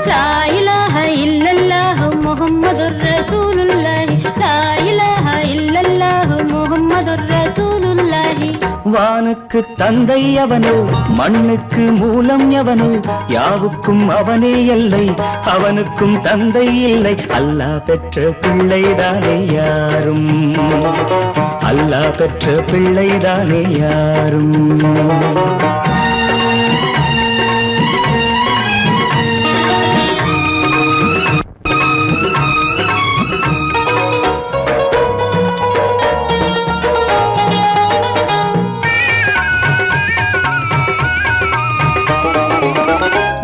C: லா இலாஹ இல்லல்லாஹு முஹம்மதுர் ரசூலுல்லாஹி லா இலாஹ இல்லல்லாஹு முஹம்மதுர் ரசூலுல்லாஹி
B: வானுக்கு தந்தை அவனோ மண்ணுக்கு மூலம் எவனோ யாவுக்கும் அவனே எல்லை அவனுக்கும் தந்தை இல்லை அல்லாஹ் பெற்ற பிள்ளைதானே யாரும் அல்லாஹ் பெற்ற பிள்ளைதானே யாரும்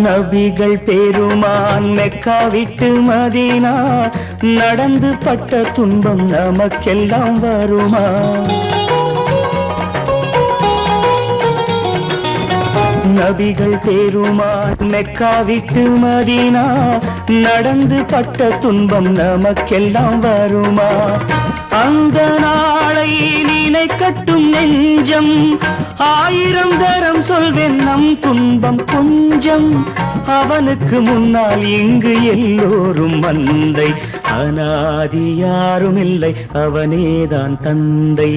B: நபிகள் பெருமான் மெக்கா விட்டு மதீனா நடந்து பட்ட துன்பம் நமக்கெல்லாம் வருமா நபிகள் பெருமான் மெக்கா விட்டு மதீனா நடந்து பட்ட துன்பம் நமக்கெல்லாம் வருமா அந்த நாளை நினைக்கட்டும் நெஞ்சம் ஆயிரம் தரம் சொல்வேன் நம் துன்பம் கொஞ்சம் அவனுக்கு முன்னால் இங்கு எல்லோரும் மந்தை அனாதி யாரும் இல்லை அவனேதான் தந்தை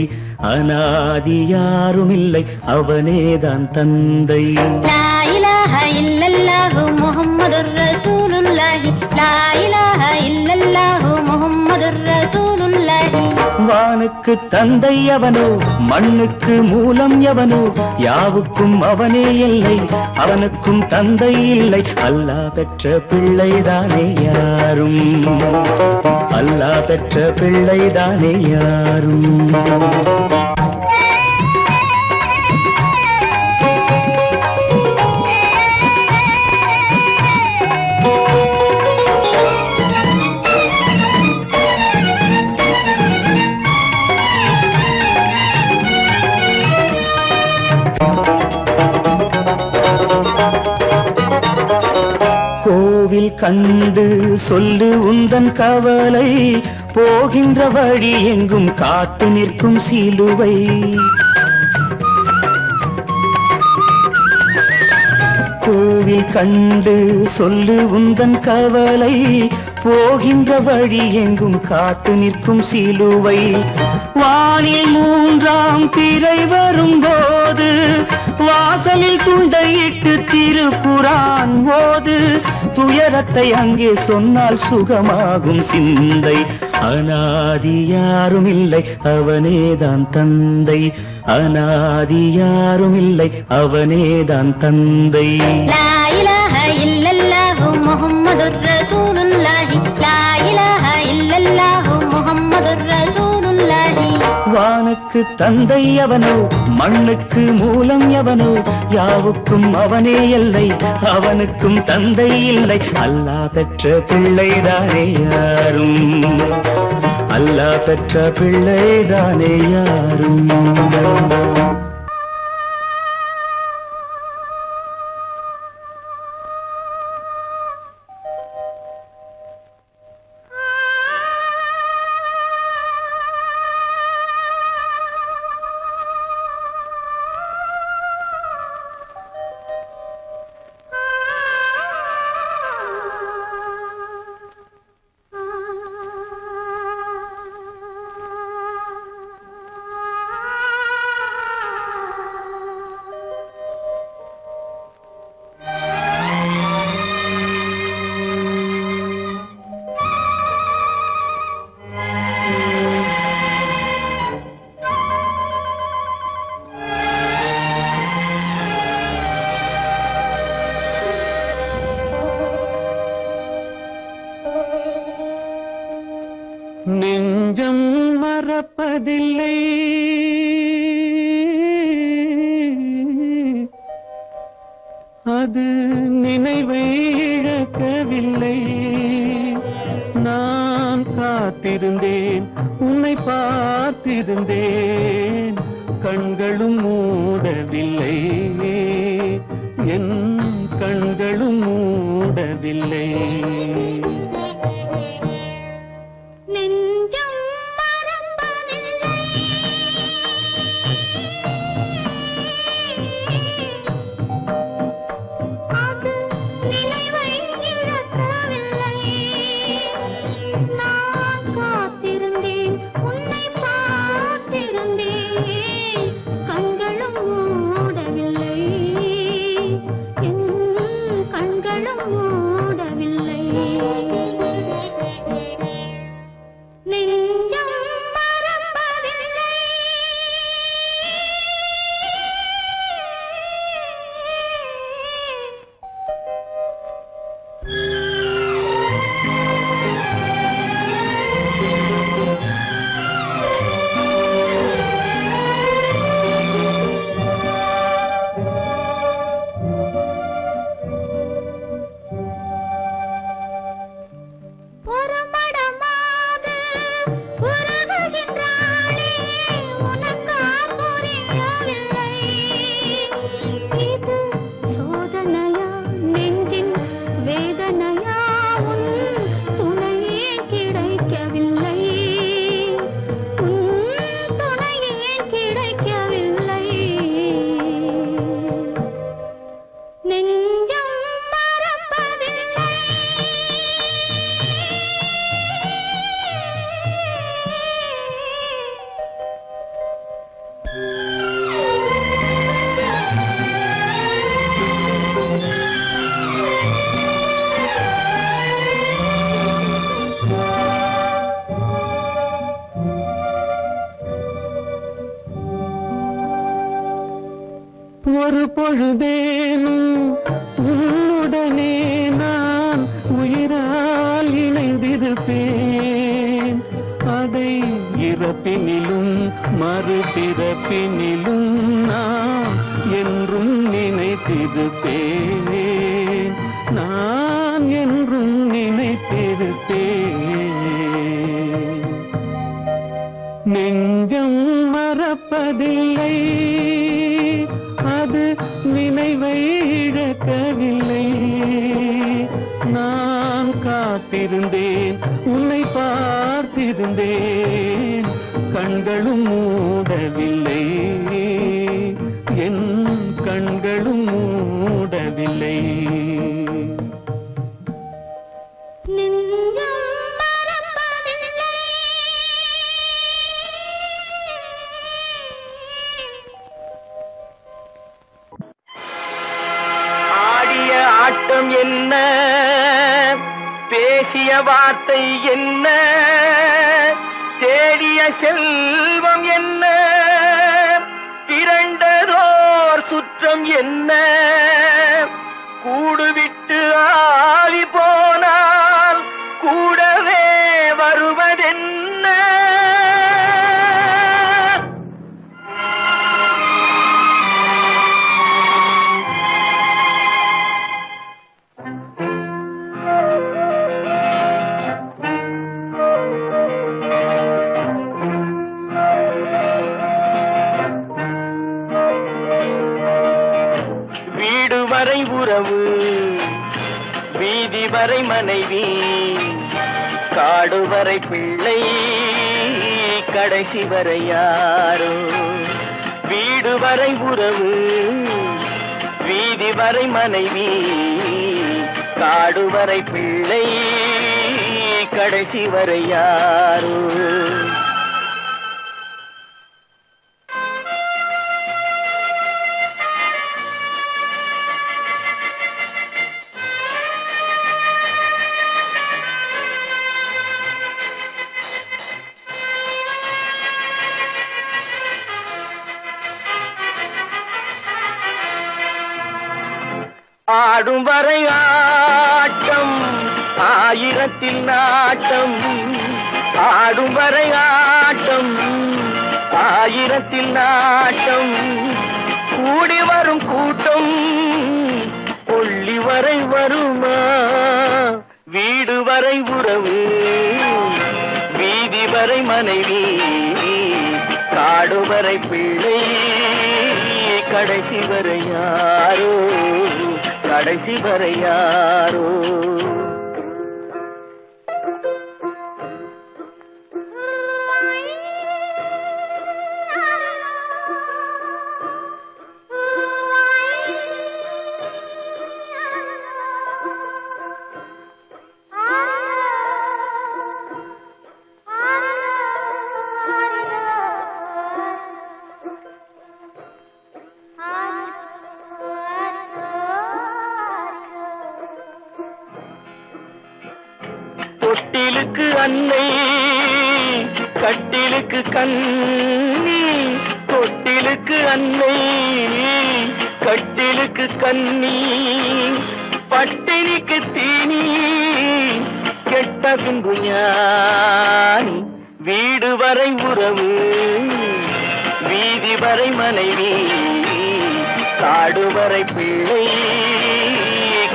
B: அனாதி யாரும் இல்லை அவனேதான் தந்தை
C: லா இலாஹ இல்லல்லாஹு முஹம்மதுர் ரசூலுல்லாஹி லா இலாஹ இல்லல்லாஹு முஹம்மதுர் ரசூலுல்லாஹி
B: வானுக்கு தந்தை அவனோ மண்ணுக்கு மூலம் எவனோ யாவுக்கும் அவனே இல்லை அவனுக்கும் தந்தை இல்லை அல்லாஹ் பெற்ற பிள்ளைதானே யாரும் அல்லாஹ் பெற்ற பிள்ளைதானே யாரும் கோவில் கண்டு சொல்லு உந்தன் கவலை போகின்ற வழி எங்கும் காத்து நிற்கும் சிலுவை கோவில் கண்டு சொல்லு உந்தன் கவலை போகின்ற வழி எங்கும் காத்து நிற்கும் சிலுவை வானில் மூன்றாம் திரை வரும்போது வாசலில் துண்டையிட்டு திருக்குரான் ஓது துயரத்தை அங்கே சொன்னால் சுகமாகும் சிந்தை அநாதி யாரும் இல்லை அவனேதான் தந்தை அநாதி யாரும் இல்லை அவனேதான் தந்தை
C: லா இலாஹ இல்லல்லாஹு முஹம்மதுர் ரசூலுல்லாஹி லா இலாஹ இல்லல்லாஹு முஹம்மதுர் ரசூலுல்லாஹி
B: வானுக்கு தந்தை அவனோ மண்ணுக்கு மூலம் எவனோ யாவுக்கும் அவனே இல்லை அவனுக்கும் தந்தை இல்லை அல்லாஹ் பெற்ற பிள்ளைதானே யாரும் அல்லாஹ் பெற்ற பிள்ளைதானே யாரும் நெஞ்சம் மறப்பதில்லை அது நினைவை இழக்கவில்லை நான் காத்திருந்தேன் உன்னை பார்த்திருந்தேன் கண்களும் மூடவில்லை என் கண்களும் மூடவில்லை
C: நெஞ்சம் மறப்பதில்லை அது நினைவை இழக்கவில்லை நான் காத்திருந்தேன் உன்னை பார்த்திருந்தேன் கண்களும் மூடவில்லை என் கண்களும் மூடவில்லை
B: நினைத்திருப்பேன் அதை இறப்பினிலும் மறுபிறப்பினிலும் நான் என்றும் நினைத்திருப்பேன் நான் என்றும் நினைத்திருப்பேன் நெஞ்சம் மறப்பதில்லை அது நினைவை இழக்கவில்லை நான் காத்திருந்தேன் உன்னை பார்த்திருந்தேன் கண்களும் மூடவில்லை என் கண்களும் மூடவில்லை
A: ஆடிய ஆட்டம் என்ன பேசிய வார்த்தை என்ன தேடிய செல்வம் என்ன திரண்டதோர் சுற்றம் என்ன கூடுவிட்டு ஆவி போனால் கூடவே வருவதென்ன வீடு வரை உறவு வீதி வரை மனைவி காடு வரை பிள்ளை கடைசி வரை யாரோ வீடு வரை உறவு வீதி வரை மனைவி காடு வரை பிள்ளை கடைசி வரை யாரோ ஆடும் வரை ஆட்டம் ஆயிரத்தில் நாட்டம் ஆடும் வரை ஆட்டம் ஆயிரத்தில் நாட்டம் கூடி வரும் கூட்டம் கொள்ளி வரை வருமா வீடு வரை உறவு வீதி வரை மனைவி காடு வரை பிள்ளை கடைசி வரை யாரோ கடைசி வரை யாரோ தொட்டிலுக்கு அன்னை கட்டிலுக்கு கண்ணி தொட்டிலுக்கு அன்னை கட்டிலுக்கு கண்ணி பட்டினிக்கு தீனி கெட்ட பின்பு ஞானி வீடு வரை உறவு வீதி வரை மனைவி காடு வரை பிள்ளை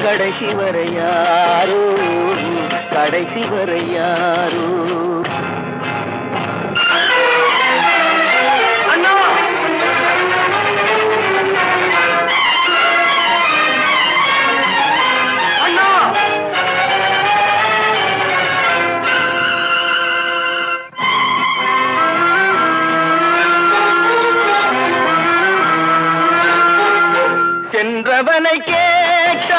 A: கடைசி வரை யாரோ கடைசி வரை யாரோ அண்ணா அண்ணா சென்றவனை கேட்டால்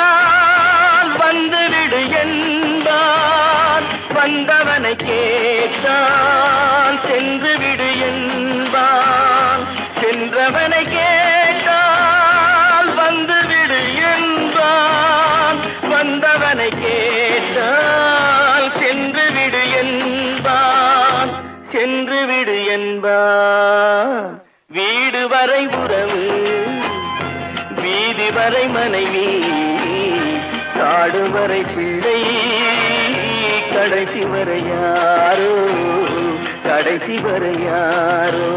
A: வந்துவிடு என்பான் வந்தவனை கேட்டால் சென்று விடு என்பான் சென்றவனை கேட்டால் வந்துவிடு என்பான் வந்தவனை கேட்டால் சென்று விடு என்பான் சென்று விடு என்பான் வீடு வரை உறவு வீதி வரை மனைவி காடு வரை பிள்ளை கடைசி வரை யாரோ கடைசி வரை யாரோ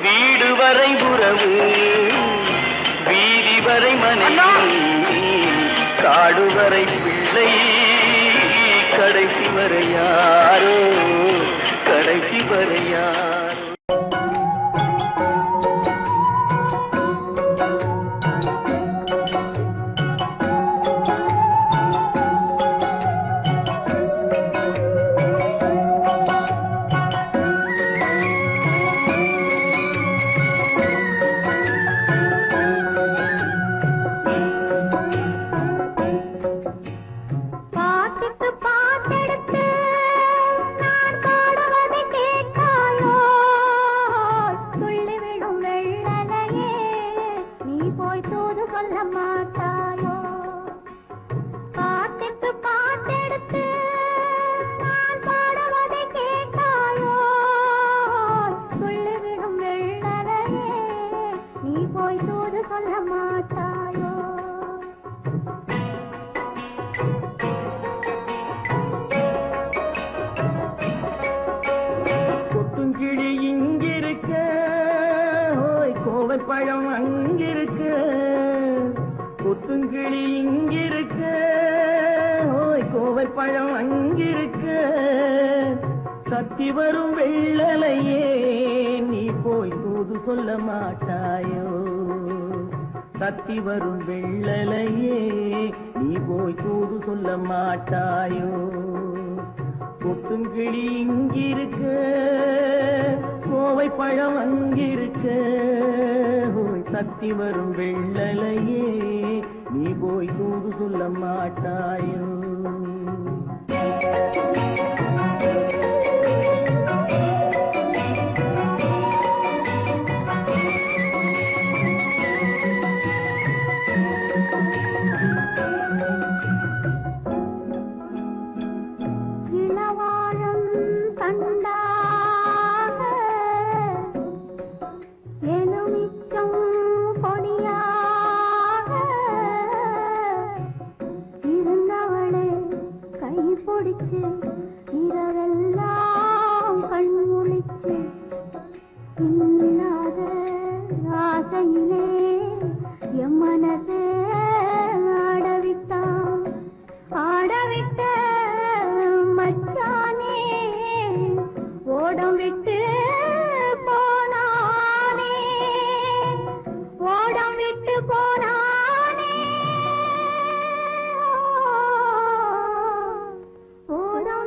A: வீடு வரை உறவு வீதி வரை மனைவி காடு வரை பிள்ளை கடைசி வரை யாரோ கடைசி வரை யாரோ கொத்துங்கிளி இங்கிருக்க கோவைப்பழம் அங்கிருக்க கொத்துங்கிளி இங்கிருக்க கோவைப்பழம் அங்கிருக்க சத்தி வரும் வெள்ளலையே நீ போய் தூது சொல்ல மாட்டாயோ சத்தி வரும் வெள்ளலையே நீ போய் தூது சொல்ல மாட்டாயோ கொத்துங்கிளி இங்கிருக்க கோவை பழம் அங்கிருக்க சத்தி வரும் வெள்ளலையே நீ போய் தூது சொல்ல மாட்டாயோ இரவெல்லாம் கண்முழிச்சு இல்லாத ஆசையிலே என் மனசே ஆடவிட்ட மச்சானே ஓடம் விட்டு போனானே ஓடம் விட்டு போனானே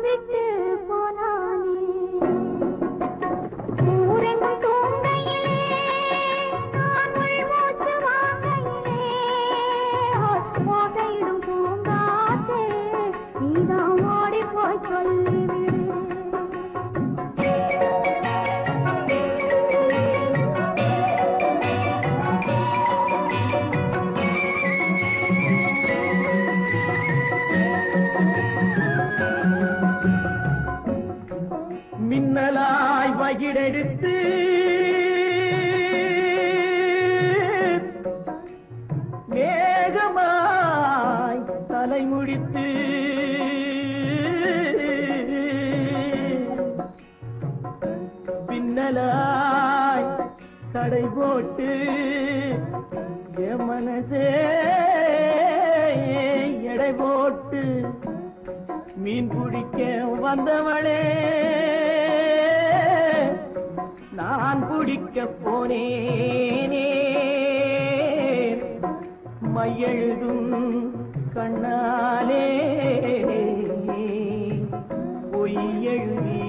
A: விட்டு போனானே ஊரெங்கும் தூங்கையிலே நான் மூச்சு வாங்கையிலே ஓசையிடும் பூங்காற்றே நீதான் ஓடி போய் சொல்லிவிடு மின்னலாய் வகிடெடுத்து மேகமாய் தலைமுடித்து பின்னலாய் தடை போட்டு என் மனசே எடை போட்டு மீன் பிடிக்க வந்தவளே நான் பிடிக்க போனேனே மையெழுதும் கண்ணாலே பொய் எழுதி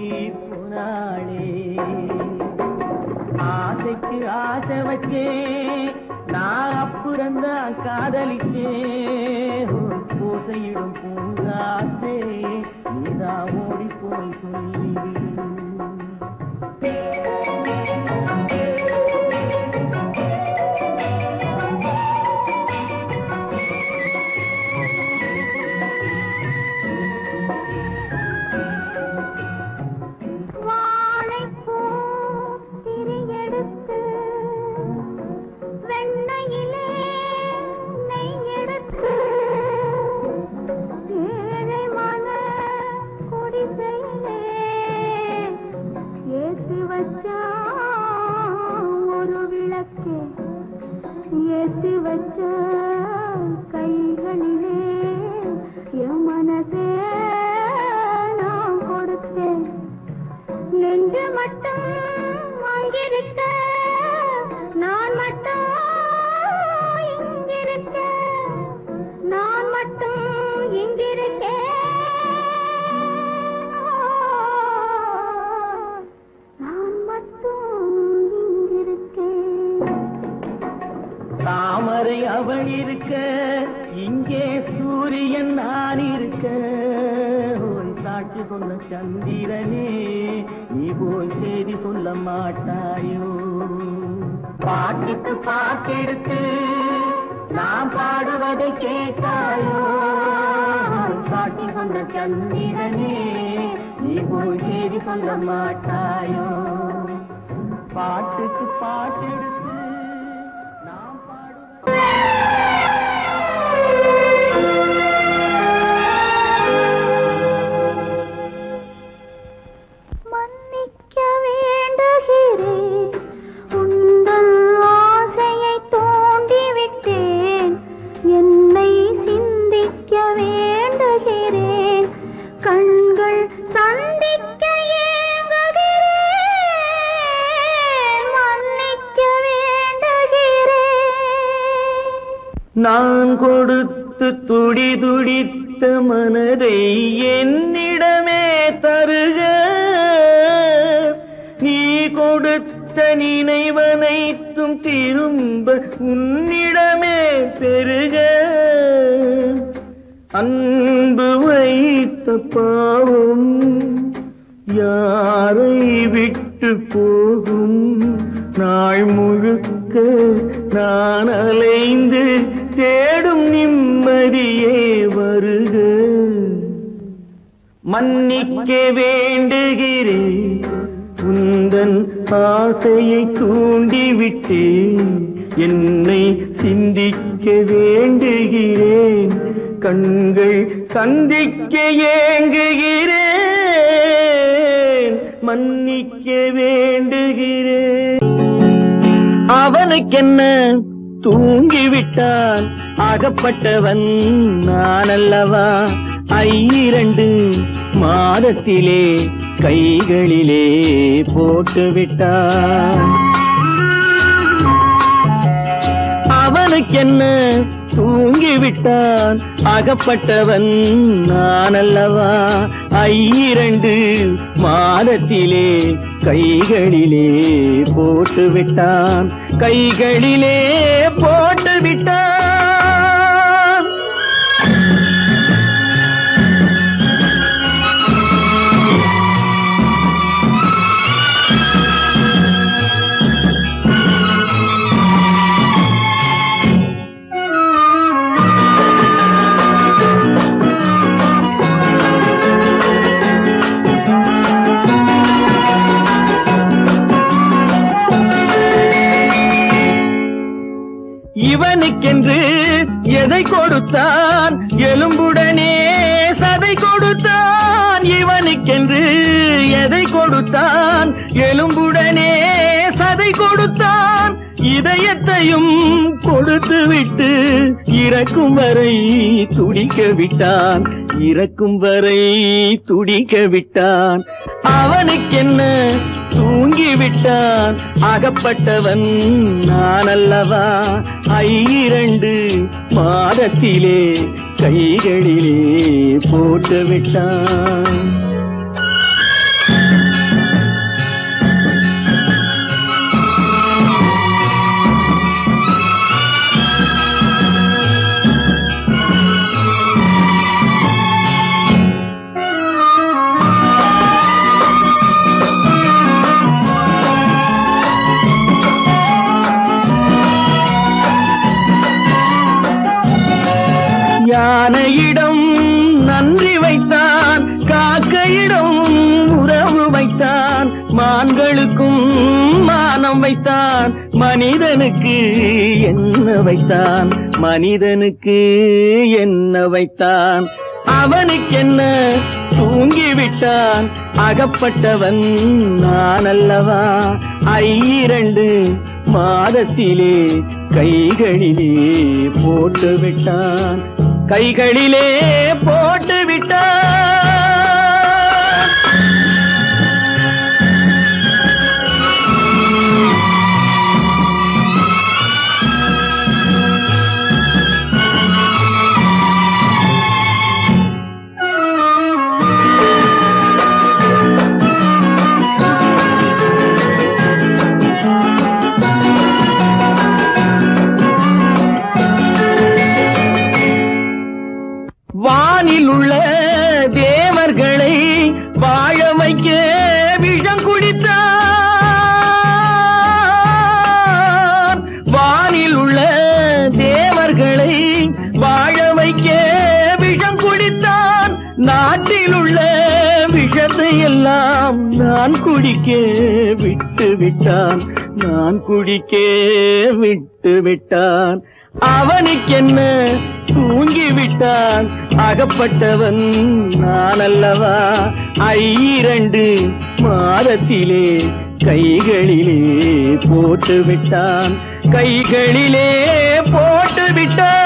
A: போனாளே ஆசைக்கு ஆசை வச்சேன் நான் அப்புறந்தான் காதலிச்சேன் பூசையிடும் பூங்காற்றே நீதான் ஓடி போய் சொல்லிவிடு
C: ஏத்தி வச்ச கைகளிலே என் மனசே நான் கொடுத்தேன் நெஞ்சு மட்டும் அங்கிருக்க நான் மட்டும் இங்கிருக்க நான் மட்டும் இங்கிருக்கேன் நான் மட்டும் இங்கிருக்கேன்
A: தாமரை அவள் இருக்க இங்கே சூரியன் நான் இருக்க ஒரு சாட்சி சொன்ன சந்திரனே நீ போய் செய்தி சொல்ல மாட்டாயோ பாட்டுக்கு பாட்டெடுத்து நான் பாடுவதை கேட்டாயோ ஒரு சாட்சி சொன்ன சந்திரனே நீ போய் செய்தி சொல்ல மாட்டாயோ பாட்டுக்கு பாட்டெடுத்து
C: மன்னிக்க வேண்டுகிறேன் உந்தன் ஆசையை தூண்டிவிட்டேன் என்னை சிந்திக்க வேண்டுகிறேன் கண்கள் சந்திக்க ஏங்குகிறேன் மன்னிக்க வேண்டுகிறேன்
B: நான் கொடுத்து துடி துடித்த மனதை என்னிடமே தருக நீ கொடுத்த நினைவனைத்தும் திரும்ப உன்னிடமே பெருக அன்பு வைத்த பாவம் யாரை விட்டு போகும் நாள் முழுக்க நான் அலைந்து தேடும் நிம்மதியே வருக மன்னிக்க வேண்டுகிறேன் உந்தன் ஆசையை தூண்டிவிட்டேன் என்னை சிந்திக்க வேண்டுகிறேன் கண்கள் சந்திக்க ஏங்குகிறேன் மன்னிக்க வேண்டுகிறேன் அவனுக்கென்ன தூங்கிவிட்டான் அகப்பட்டவன் நான் அல்லவா 2 மாதத்திலே கைகளிலே போட்டுவிட்டான் அவனுக்கென்ன தூங்கிவிட்டான் அகப்பட்டவன் நான் அல்லவா 2 மாதத்திலே கைகளிலே போட்டுவிட்டான் கைகளிலே போட்டுவிட்டான் இவனுக்கென்று எதை கொடுத்தான் எலும்புடனே சதை கொடுத்தான் இவனுக்கென்று எதை கொடுத்தான் எலும்புடனே சதை கொடுத்தான் இதயத்தையும் கொடுத்து விட்டு இறக்கும் வரை துடிக்க விட்டான் இறக்கும் வரை துடிக்க விட்டான் அவனுக்கென்ன தூங்கிவிட்டான் அகப்பட்டவன் நான் அல்லவா 2 மாதத்திலே கைகளிலே போட்டுவிட்டான் யானையிடம் நன்றி வைத்தான், காக்கையிடம் உறவு வைத்தான், மான்களுக்கும் மானம் வைத்தான், மனிதனுக்கு என்ன வைத்தான், மனிதனுக்கு என்ன வைத்தான். அவனுக்கென்ன தூங்கிவிட்டான், அகப்பட்டவன் நான் அல்லவா. 2 மாதத்திலே கைகளிலே போட்டு விட்டான், கைகளிலே போட்டு விட்டான். வானில் உள்ள தேவர்களை வாழ வைக்க விஷம் குடித்தான். வானில் உள்ள தேவர்களை வாழ வைக்க விஷம் குடித்தான். நாட்டில் உள்ள விஷத்தை எல்லாம் நான் குடிக்க விட்டு விட்டான், நான் குடிக்க விட்டு விட்டான். அவனுக்கென்ன தூங்கிவிட்டான், அகப்பட்டவன் நான் அல்லவா. 2 மாதத்திலே கைகளிலே போட்டு விட்டான், கைகளிலே போட்டு விட்டான்.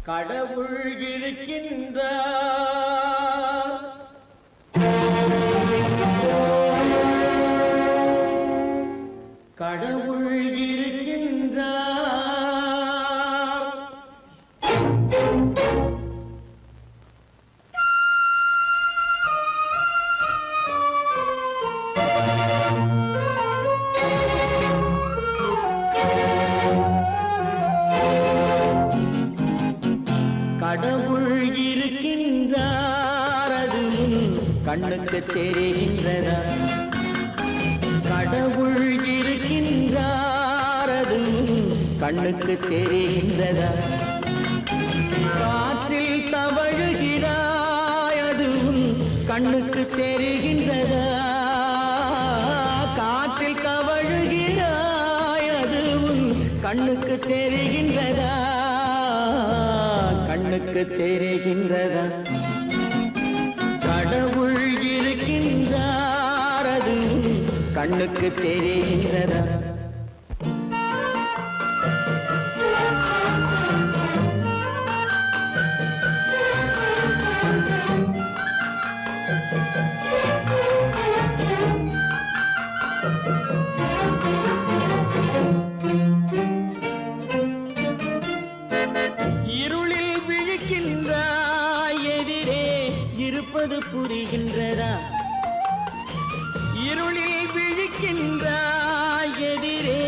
B: கடவுள் இருக்கின்றார், கடவுள் இருக்கின்றார். கடவுள் இருக்கின்றார், அது கண்ணுக்கு தெரிகின்றதா. கடவுள் இருக்கின்றார், அது கண்ணுக்கு தெரிகின்றதா. காற்றில் தவழுகிறாய், அது கண்ணுக்கு தெரிகின்றதா. காற்றில் தவழுகிறாய், அது கண்ணுக்கு தெரிகின்றதா, கண்ணுக்கு தெரிகின்றதா. கடவுள் இருக்கின்றார், அது கண்ணுக்கு தெரிகின்றதா. புரிகின்றதா. இருளில் விழிக்கின்றாய், எதிரே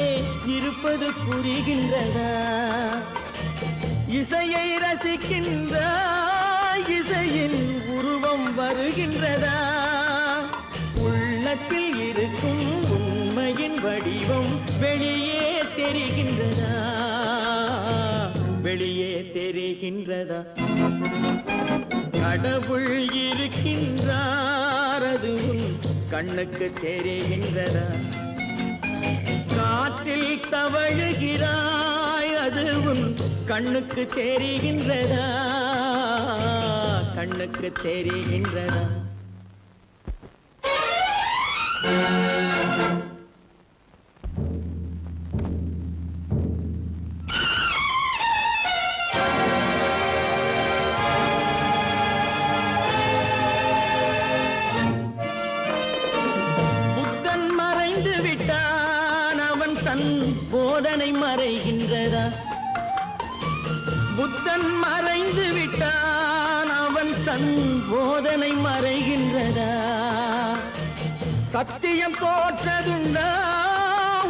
B: இருப்பது புரிகின்றதா. இசையை ரசிக்கின்றாய், இசையின் உருவம் வருகின்றதா. உள்ளத்தில் இருக்கும் உண்மையின் வடிவம் வெளியே தெரிகின்றதா, வெளியே தெரிகின்றதா. கடவுள் இருக்கின்றார், அது கண்ணுக்கு தெரிகின்றதா. காற்றில் தவழுகிறாய், அது கண்ணுக்கு தெரிகின்றதா, கண்ணுக்கு தெரிகின்றதா. போதனை மறைகின்றதா. புத்தன் மறைந்து விட்டான், அவன் தன் போதனை மறைகின்றதா. சத்தியம் தோற்றதுண்டா,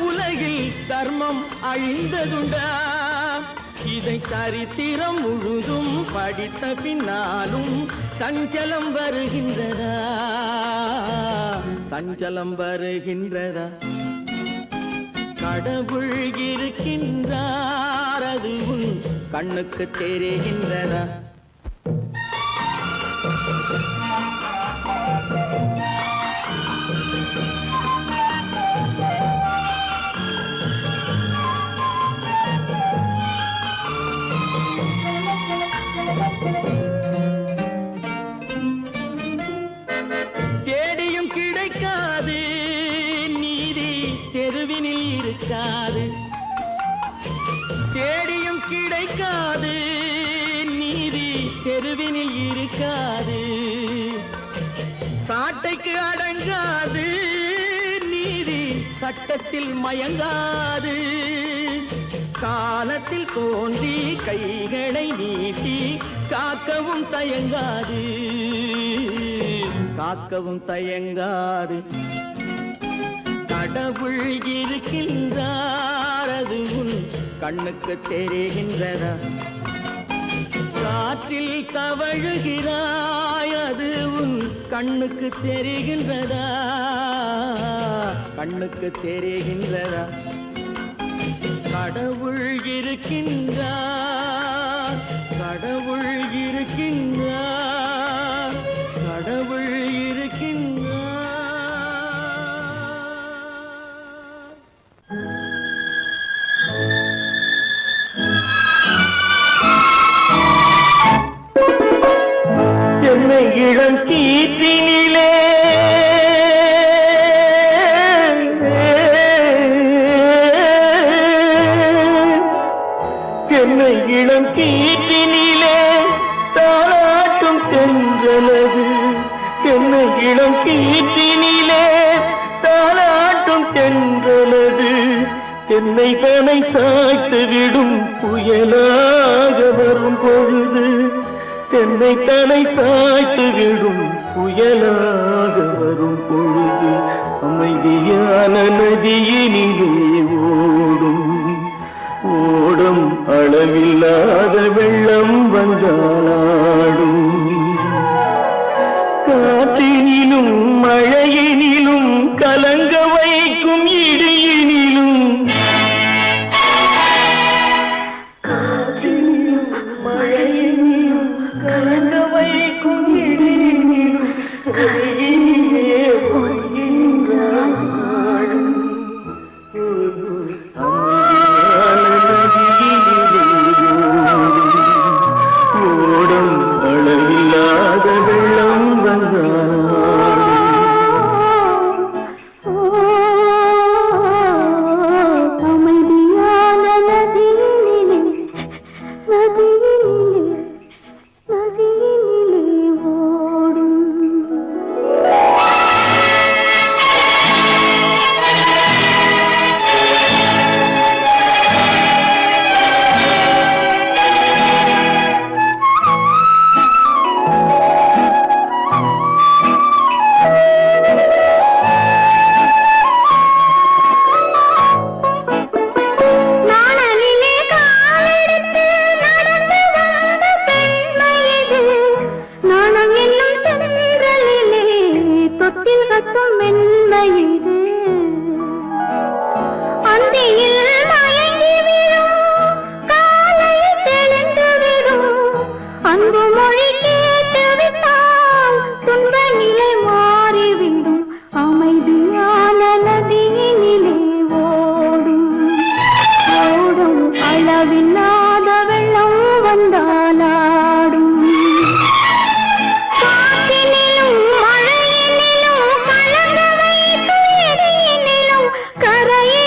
B: உலகில் தர்மம் அழிந்ததுண்டா. இதை சரித்திரம் முழுதும் படித்த பின்னாலும் சஞ்சலம் வருகின்றதா, சஞ்சலம் வருகின்றதா? கடவுள் இருக்கின்றார், அது உன் கண்ணுக்கு தெரிகின்றதா? தேடியும் கிடைக்காது நீதி தெருவினில் இருக்காது, தேடியும் கிடைக்காது நீதி தெருவினில் இருக்காது. சாட்டைக்கு அடங்காது நீதி சட்டத்தில் மயங்காது. காலத்தில் தோன்றி கைகளை நீட்டி காக்கவும் தயங்காது, காக்கவும் தயங்காது. கடவுள் இருக்கின்றார், அது உன் கண்ணுக்கு தெரிகின்றதா? காற்றில் தவழுகிறாய், அது உன் கண்ணுக்கு தெரிகின்றதா, கண்ணுக்கு தெரிகின்றதா? கடவுள் இருக்கின்றார், கடவுள் இருக்கின்றார், கடவுள் இருக்கின்றார். என்னை இளம் கீற்றினிலே என்னை இளம் கீற்றினிலே தாளாட்டும் தென்றலது, என்னை இளம் கீற்றினிலே தாளாட்டும் தென்றலது. என்னை தனை சாய்த்து விடும் புயலாக வரும் பொழுது, என்னை தனை சாய்த்து விடும் புயலாக வரும் பொழுது, அமைதியான நதியினிலே ஓடும் ஓடும் அளவில்லாத வெள்ளம் வந்தாடும். காற்றினிலும் மழையினிலும் கலங்க வைக்கும் இடியினிலும், காற்றினிலும் மழையினிலும் கலங்க வைக்கும் இடியினிலும் கையினிலே பொய்கின்றான் நாடும். ஓடும் அளவில்லாத வெள்ளம் வந்தாடும்.
C: அமைதியான நதியினிலே, நதியினிலே, நதியினிலே ஓடும். நாணலிலே காலெடுத்து நடந்து வந்த பெண்மை இது, நாணம் என்னும் தென்றலிலே தொட்டில் கட்டும் மென்மை இது. அந்தியில் மயங்கி விடும், காலையில் தெளிந்து விடும், அன்பு மொழி கேட்டு விட்டால் துன்ப நிலை மாறிவிடும். அமைதியான நதியினிலே ஓடும் ஓடும் அளவில்லாத வெள்ளம் வந்தாலாடும். காற்றினிலும் மழையினிலும் கலங்க வைக்கும் இடியினிலும் கரையில்